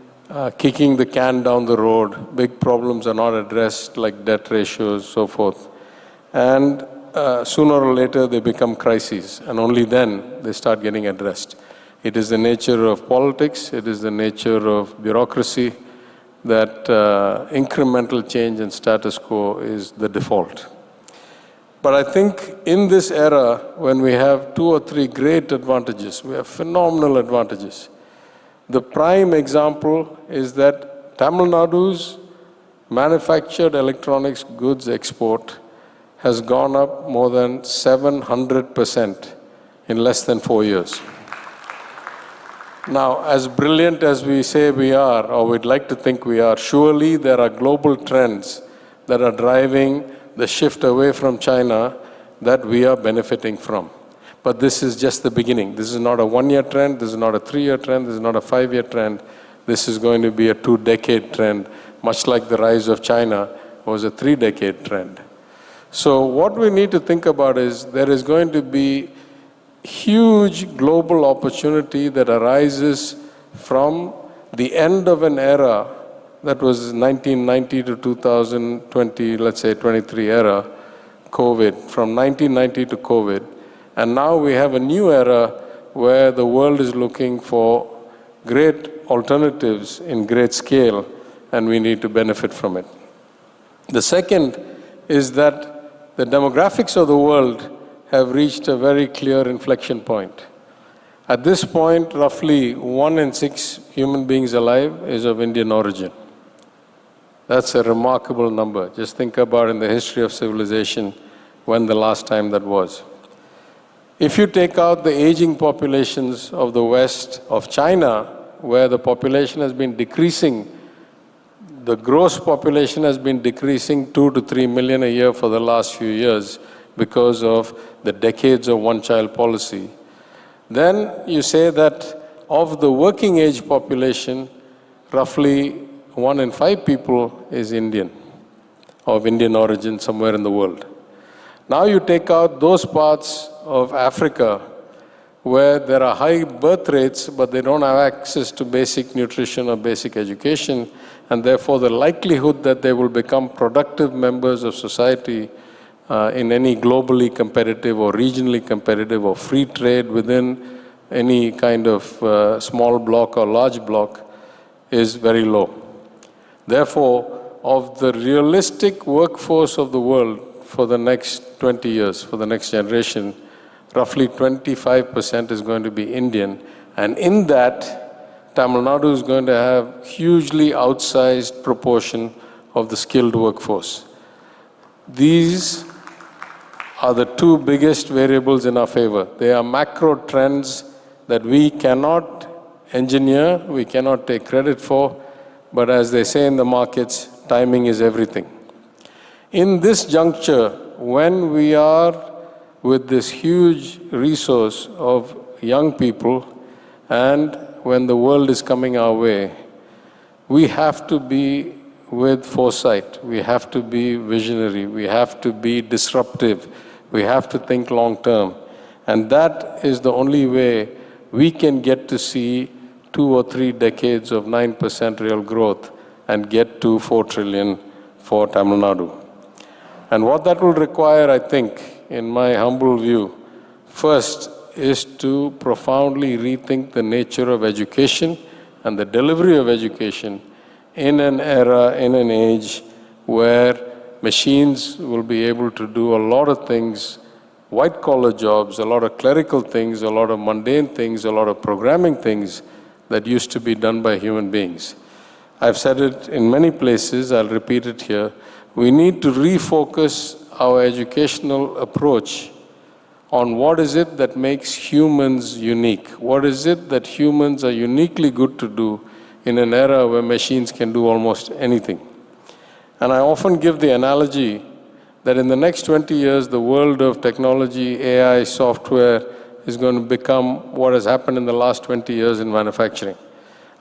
kicking the can down the road. Big problems are not addressed, like debt ratios, so forth. And sooner or later they become crises, and only then they start getting addressed. It is the nature of politics, it is the nature of bureaucracy that incremental change in status quo is the default. But I think in this era, when we have 2 or 3 great advantages, we have phenomenal advantages. The prime example is that Tamil Nadu's manufactured electronics goods export has gone up more than 700% in less than 4 years. Now, as brilliant as we say we are, or we'd like to think we are, surely there are global trends that are driving the shift away from China that we are benefiting from. But this is just the beginning. This is not a one-year trend. This is not a three-year trend. This is not a five-year trend. This is going to be a two-decade trend, much like the rise of China was a three-decade trend. So what we need to think about is there is going to be huge global opportunity that arises from the end of an era that was 1990 to 2020, let's say 23 era, COVID, from 1990 to COVID. And now we have a new era where the world is looking for great alternatives in great scale, and we need to benefit from it. The second is that the demographics of the world have reached a very clear inflection point. At this point, roughly 1 in 6 human beings alive is of Indian origin. That's a remarkable number. Just think about in the history of civilization when the last time that was. If you take out the aging populations of the West, of China, where the population has been decreasing, the gross population has been decreasing 2 to 3 million a year for the last few years because of the decades of one-child policy. Then you say that of the working age population, roughly 1 in 5 people is Indian, of Indian origin somewhere in the world. Now you take out those parts of Africa where there are high birth rates, but they don't have access to basic nutrition or basic education, and therefore the likelihood that they will become productive members of society in any globally competitive or regionally competitive or free trade within any kind of small bloc or large bloc is very low. Therefore, of the realistic workforce of the world for the next 20 years, for the next generation, roughly 25% is going to be Indian. And in that, Tamil Nadu is going to have hugely outsized proportion of the skilled workforce. These are the two biggest variables in our favor. They are macro trends that we cannot engineer, we cannot take credit for, but as they say in the markets, timing is everything. In this juncture, when we are with this huge resource of young people and when the world is coming our way, we have to be with foresight, we have to be visionary, we have to be disruptive, we have to think long term. And that is the only way we can get to see 2 or 3 decades of 9% real growth and get to 4 trillion for Tamil Nadu. And what that will require, I think, in my humble view, first is to profoundly rethink the nature of education and the delivery of education in an era, in an age where machines will be able to do a lot of things, white-collar jobs, a lot of clerical things, a lot of mundane things, a lot of programming things that used to be done by human beings. I've said it in many places, I'll repeat it here. We need to refocus our educational approach on what is it that makes humans unique. What is it that humans are uniquely good to do in an era where machines can do almost anything. And I often give the analogy that in the next 20 years, the world of technology, AI, software is going to become what has happened in the last 20 years in manufacturing.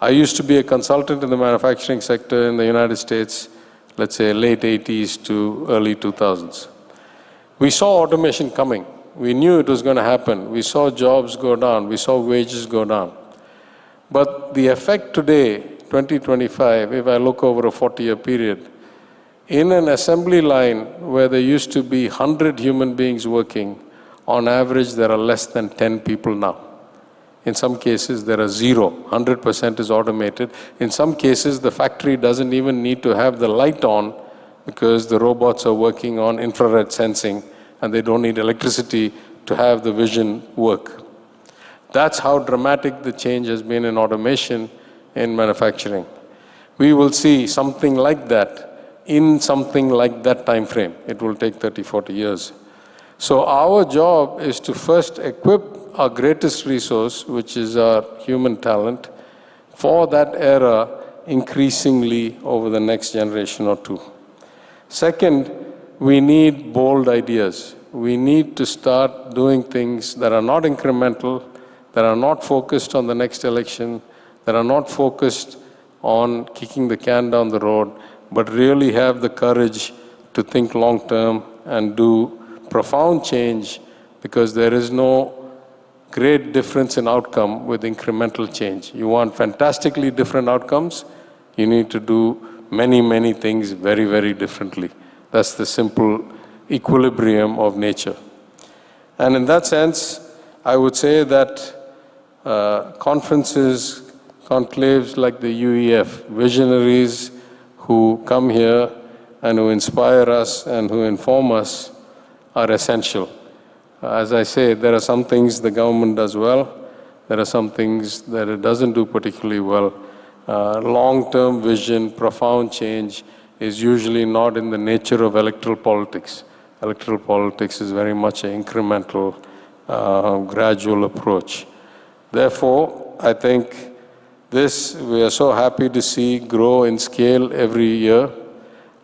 I used to be a consultant in the manufacturing sector in the United States, let's say late 80s to early 2000s. We saw automation coming. We knew it was going to happen. We saw jobs go down. We saw wages go down. But the effect today, 2025, if I look over a 40-year period, in an assembly line where there used to be 100 human beings working, on average there are less than 10 people now. In some cases, there are 0. 100% is automated. In some cases, the factory doesn't even need to have the light on because the robots are working on infrared sensing and they don't need electricity to have the vision work. That's how dramatic the change has been in automation in manufacturing. We will see something like that in something like that time frame. It will take 30, 40 years. So our job is to first equip our greatest resource, which is our human talent, for that era increasingly over the next generation or two. Second, we need bold ideas. we need to start doing things that are not incremental, that are not focused on the next election, that are not focused on kicking the can down the road, but really have the courage to think long term and do profound change, because there is no great difference in outcome with incremental change. You want fantastically different outcomes, you need to do many, many things very, very differently. That's the simple equilibrium of nature. And in that sense, I would say that conferences, conclaves like the UEF, visionaries who come here and who inspire us and who inform us are essential. As I say, there are some things the government does well, there are some things that it doesn't do particularly well. Long-term vision, profound change is usually not in the nature of electoral politics. Electoral politics is very much an incremental, gradual approach. Therefore, I think this we are so happy to see grow in scale every year.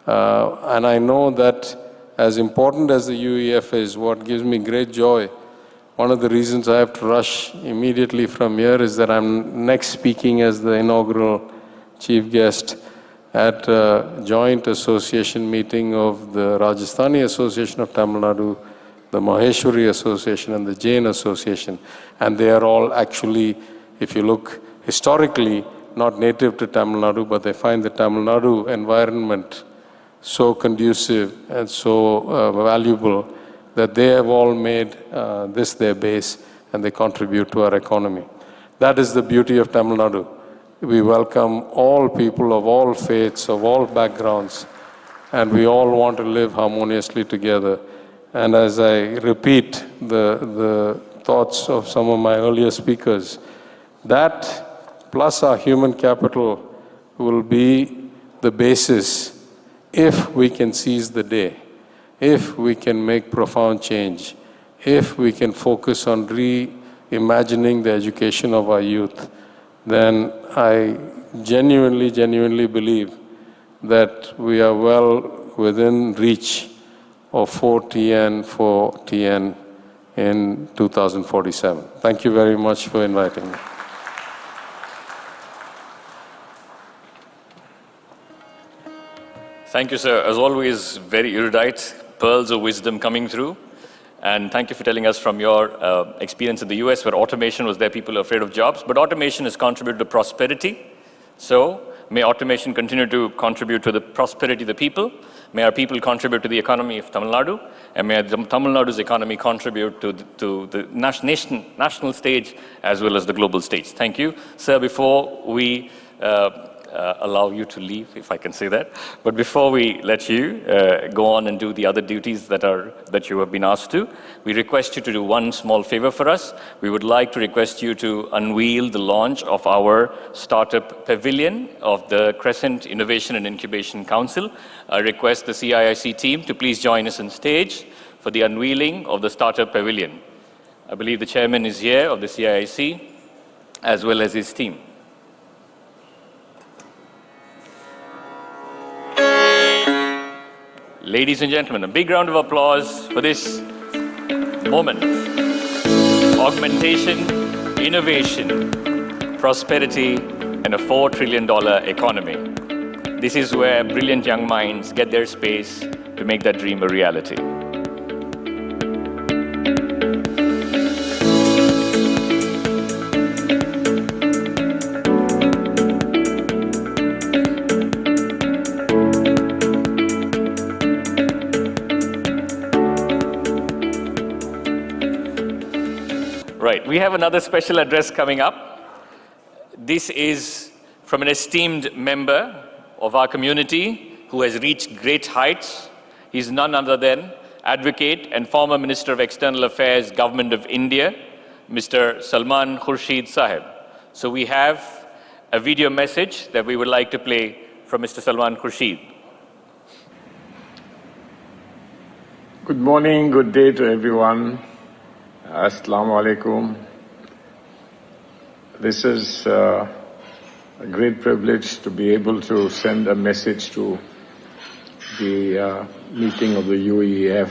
And I know that as important as the UEF is, what gives me great joy, one of the reasons I have to rush immediately from here is that I'm next speaking as the inaugural chief guest at a joint association meeting of the Rajasthani Association of Tamil Nadu, the Maheshwari Association, and the Jain Association. And they are all actually, if you look historically, not native to Tamil Nadu, but they find the Tamil Nadu environment so conducive and so valuable that they have all made this their base and they contribute to our economy. That is the beauty of Tamil Nadu. We welcome all people of all faiths, of all backgrounds, and we all want to live harmoniously together. And as I repeat the thoughts of some of my earlier speakers, that plus our human capital will be the basis if we can seize the day, if we can make profound change, if we can focus on reimagining the education of our youth, then I genuinely believe that we are well within reach of 4TN in 2047. Thank you very much for inviting me. Thank you, sir. As always, very erudite, pearls of wisdom coming through. And thank you for telling us from your experience in the US, where automation was there, people are afraid of jobs. But automation has contributed to prosperity. So may automation continue to contribute to the prosperity of the people. May our people contribute to the economy of Tamil Nadu. And may Tamil Nadu's economy contribute to the national stage as well as the global stage. Thank you. Sir, before we allow you to leave, if I can say that. But before we let you go on and do the other duties that you have been asked to, we request you to do one small favor for us. We would like to request you to unveil the launch of our startup pavilion of the Crescent Innovation and Incubation Council. I request the CIIC team to please join us on stage for the unveiling of the startup pavilion. I believe the chairman is here of the CIIC, as well as his team. Ladies and gentlemen, a big round of applause for this moment. Augmentation, innovation, prosperity, and a $4 trillion economy. This is where brilliant young minds get their space to make that dream a reality. Right, we have another special address coming up. This is from an esteemed member of our community who has reached great heights. He's none other than advocate and former Minister of External Affairs, Government of India, Mr. Salman Khurshid Sahib. So we have a video message that we would like to play from Mr. Salman Khurshid. Good morning, good day to everyone. Assalamu alaikum. This is a great privilege to be able to send a message to the meeting of the UEF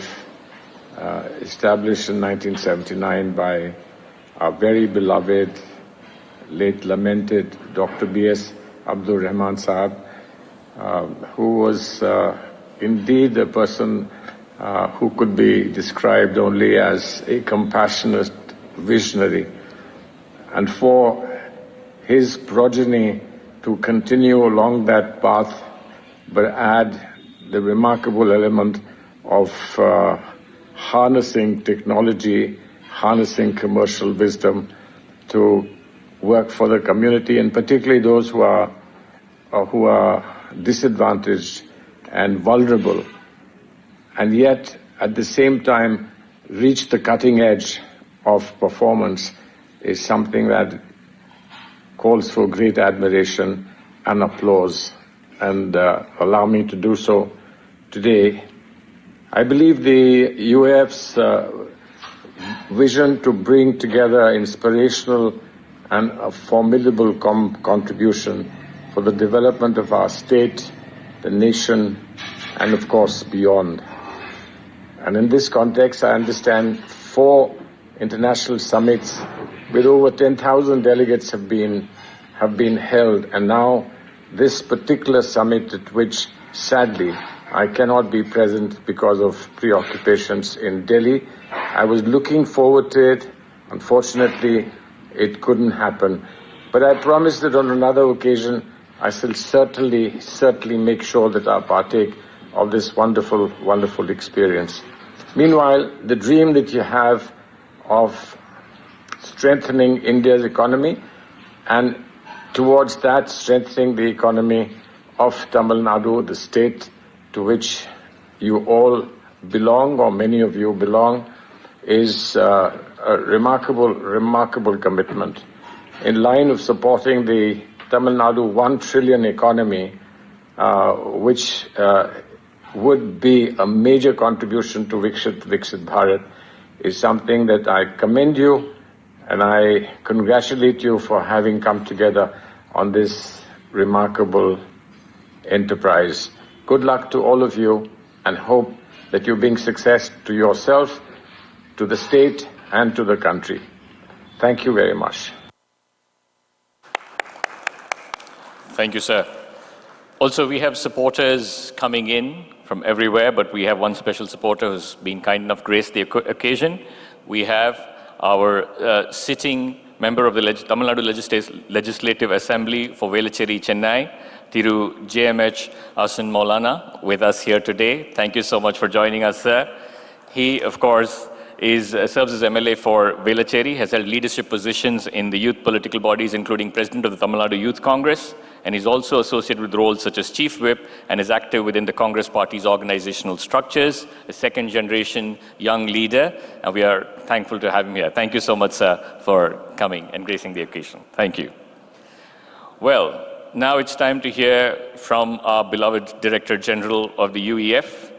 established in 1979 by our very beloved, late lamented Dr. B.S. Abdul Rahman Sahab, who was indeed a person who could be described only as a compassionate visionary. And for his progeny to continue along that path, but add the remarkable element of harnessing technology, harnessing commercial wisdom to work for the community, and particularly those who are disadvantaged and vulnerable, and yet at the same time reach the cutting edge of performance is something that calls for great admiration and applause. And allow me to do so today. I believe the UEF's vision to bring together inspirational and a formidable contribution for the development of our state, the nation, and of course beyond. And in this context, I understand 4 international summits with over 10,000 delegates have been held, and now this particular summit at which, sadly, I cannot be present because of preoccupations in Delhi. I was looking forward to it. Unfortunately, it couldn't happen. But I promise that on another occasion, I shall certainly make sure that I partake of this wonderful, wonderful experience. Meanwhile, the dream that you have of strengthening India's economy, and towards that, strengthening the economy of Tamil Nadu, the state to which you all belong, or many of you belong, is a remarkable commitment. In line of supporting the Tamil Nadu 1 trillion economy, which would be a major contribution to Viksit Bharat, is something that I commend you, and I congratulate you for having come together on this remarkable enterprise. Good luck to all of you, and hope that you bring success to yourself, to the state, and to the country. Thank you very much. Thank you, sir. Also, we have supporters coming in from everywhere, but we have one special supporter who's been kind enough to grace the occasion. We have our sitting member of the Tamil Nadu Legislative Assembly for Velachery, Chennai, Thiru JMH Asan Maulana, with us here today. Thank you so much for joining us, sir. He, of course, serves as MLA for Velachery, has held leadership positions in the youth political bodies, including President of the Tamil Nadu Youth Congress, and he's also associated with roles such as Chief Whip, and is active within the Congress Party's organizational structures, a second-generation young leader, and we are thankful to have him here. Thank you so much, sir, for coming and gracing the occasion. Thank you. Well, now it's time to hear from our beloved Director General of the UEF.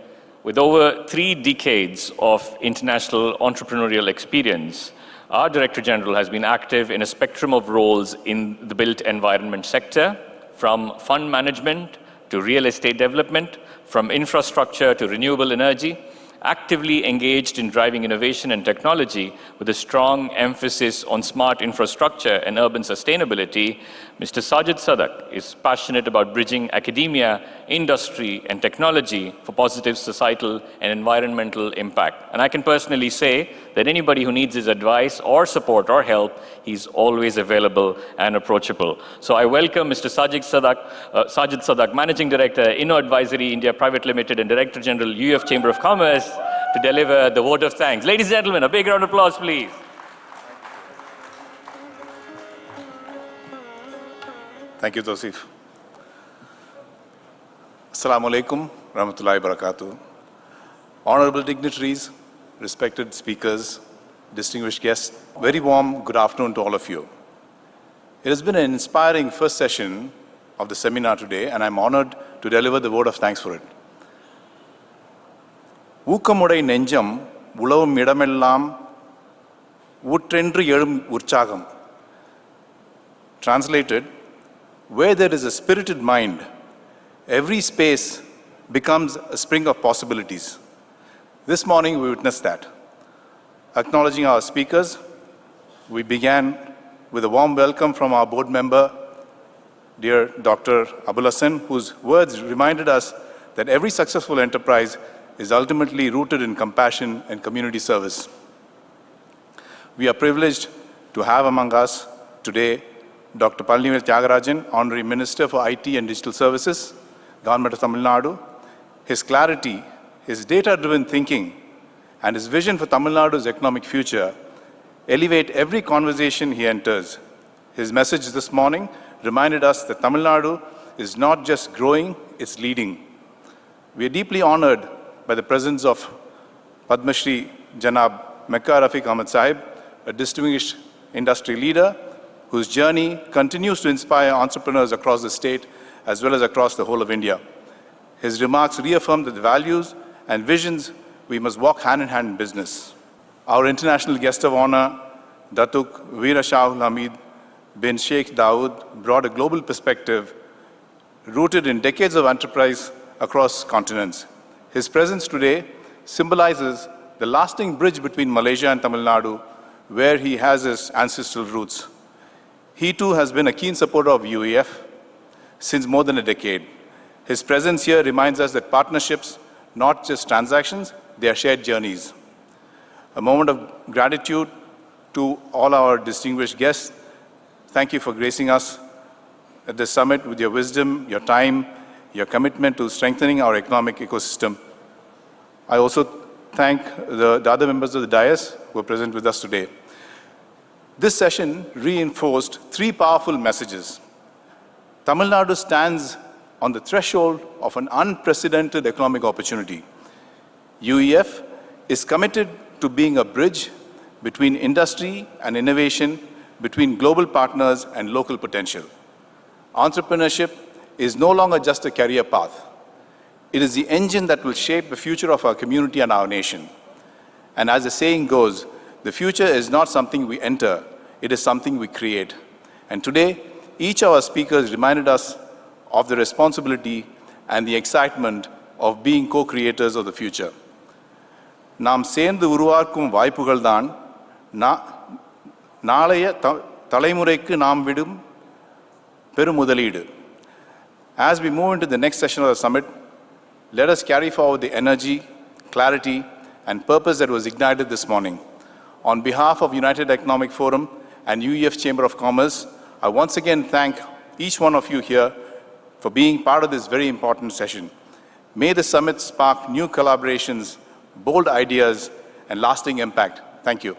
With over 3 decades of international entrepreneurial experience, our Director General has been active in a spectrum of roles in the built environment sector, from fund management to real estate development, from infrastructure to renewable energy, actively engaged in driving innovation and technology with a strong emphasis on smart infrastructure and urban sustainability. Mr. Sajid Sadak is passionate about bridging academia, industry, and technology for positive societal and environmental impact. And I can personally say that anybody who needs his advice or support or help, he's always available and approachable. So I welcome Mr. Sajid Sadak, Managing Director, Inno Advisory India Private Limited, and Director General, UEF Chamber of Commerce, to deliver the vote of thanks. Ladies and gentlemen, a big round of applause, please. Thank you, Tausif. Assalamu alaikum, rahmatullahi barakatuh. Honorable dignitaries, respected speakers, distinguished guests, very warm good afternoon to all of you. It has been an inspiring first session of the seminar today, and I'm honored to deliver the vote of thanks for it. ஊக்கமுடை நெஞ்சம் உழவும் இடமெல்லாம் ஊற்றென்று எழும் உற்சாகம். Translated, where there is a spirited mind, every space becomes a spring of possibilities. This morning, we witnessed that. Acknowledging our speakers, we began with a warm welcome from our board member, dear Dr. Abul Hasan, whose words reminded us that every successful enterprise is ultimately rooted in compassion and community service. We are privileged to have among us today Dr. Palanivel Thiaga, Honorary Minister for IT and Digital Services, Government of Tamil Nadu. His clarity, his data-driven thinking, and his vision for Tamil Nadu's economic future elevate every conversation he enters. His message this morning reminded us that Tamil Nadu is not just growing, it's leading. We are deeply honored by the presence of Padma Shri Janab Mecca Rafeeque Ahmed Sahib, a distinguished industry leader whose journey continues to inspire entrepreneurs across the state as well as across the whole of India. His remarks reaffirm that the values and visions we must walk hand in hand in business. Our international guest of honor, Datuk, Wira, Shahul, Hameed bin Sheikh Dawood, brought a global perspective rooted in decades of enterprise across continents. His presence today symbolizes the lasting bridge between Malaysia and Tamil Nadu, where he has his ancestral roots. He too has been a keen supporter of UEF since more than a decade. His presence here reminds us that partnerships, not just transactions, they are shared journeys. A moment of gratitude to all our distinguished guests. Thank you for gracing us at this summit with your wisdom, your time, your commitment to strengthening our economic ecosystem. I also thank the other members of the dais who are present with us today. This session reinforced three powerful messages. Tamil Nadu stands on the threshold of an unprecedented economic opportunity. UEF is committed to being a bridge between industry and innovation, between global partners and local potential. Entrepreneurship is no longer just a career path. It is the engine that will shape the future of our community and our nation. And as the saying goes, the future is not something we enter, it is something we create. And today, each of our speakers reminded us of the responsibility and the excitement of being co-creators of the future. நாம் சேர்ந்து உருவாக்கும் வாய்ப்புகள் தான் நாளைய தலைமுறைக்கு நாம் விடும் பெருமுதலீடு. As we move into the next session of the summit, let us carry forward the energy, clarity, and purpose that was ignited this morning. On behalf of United Economic Forum and UEF Chamber of Commerce, I once again thank each one of you here for being part of this very important session. May the summit spark new collaborations, bold ideas, and lasting impact. Thank you.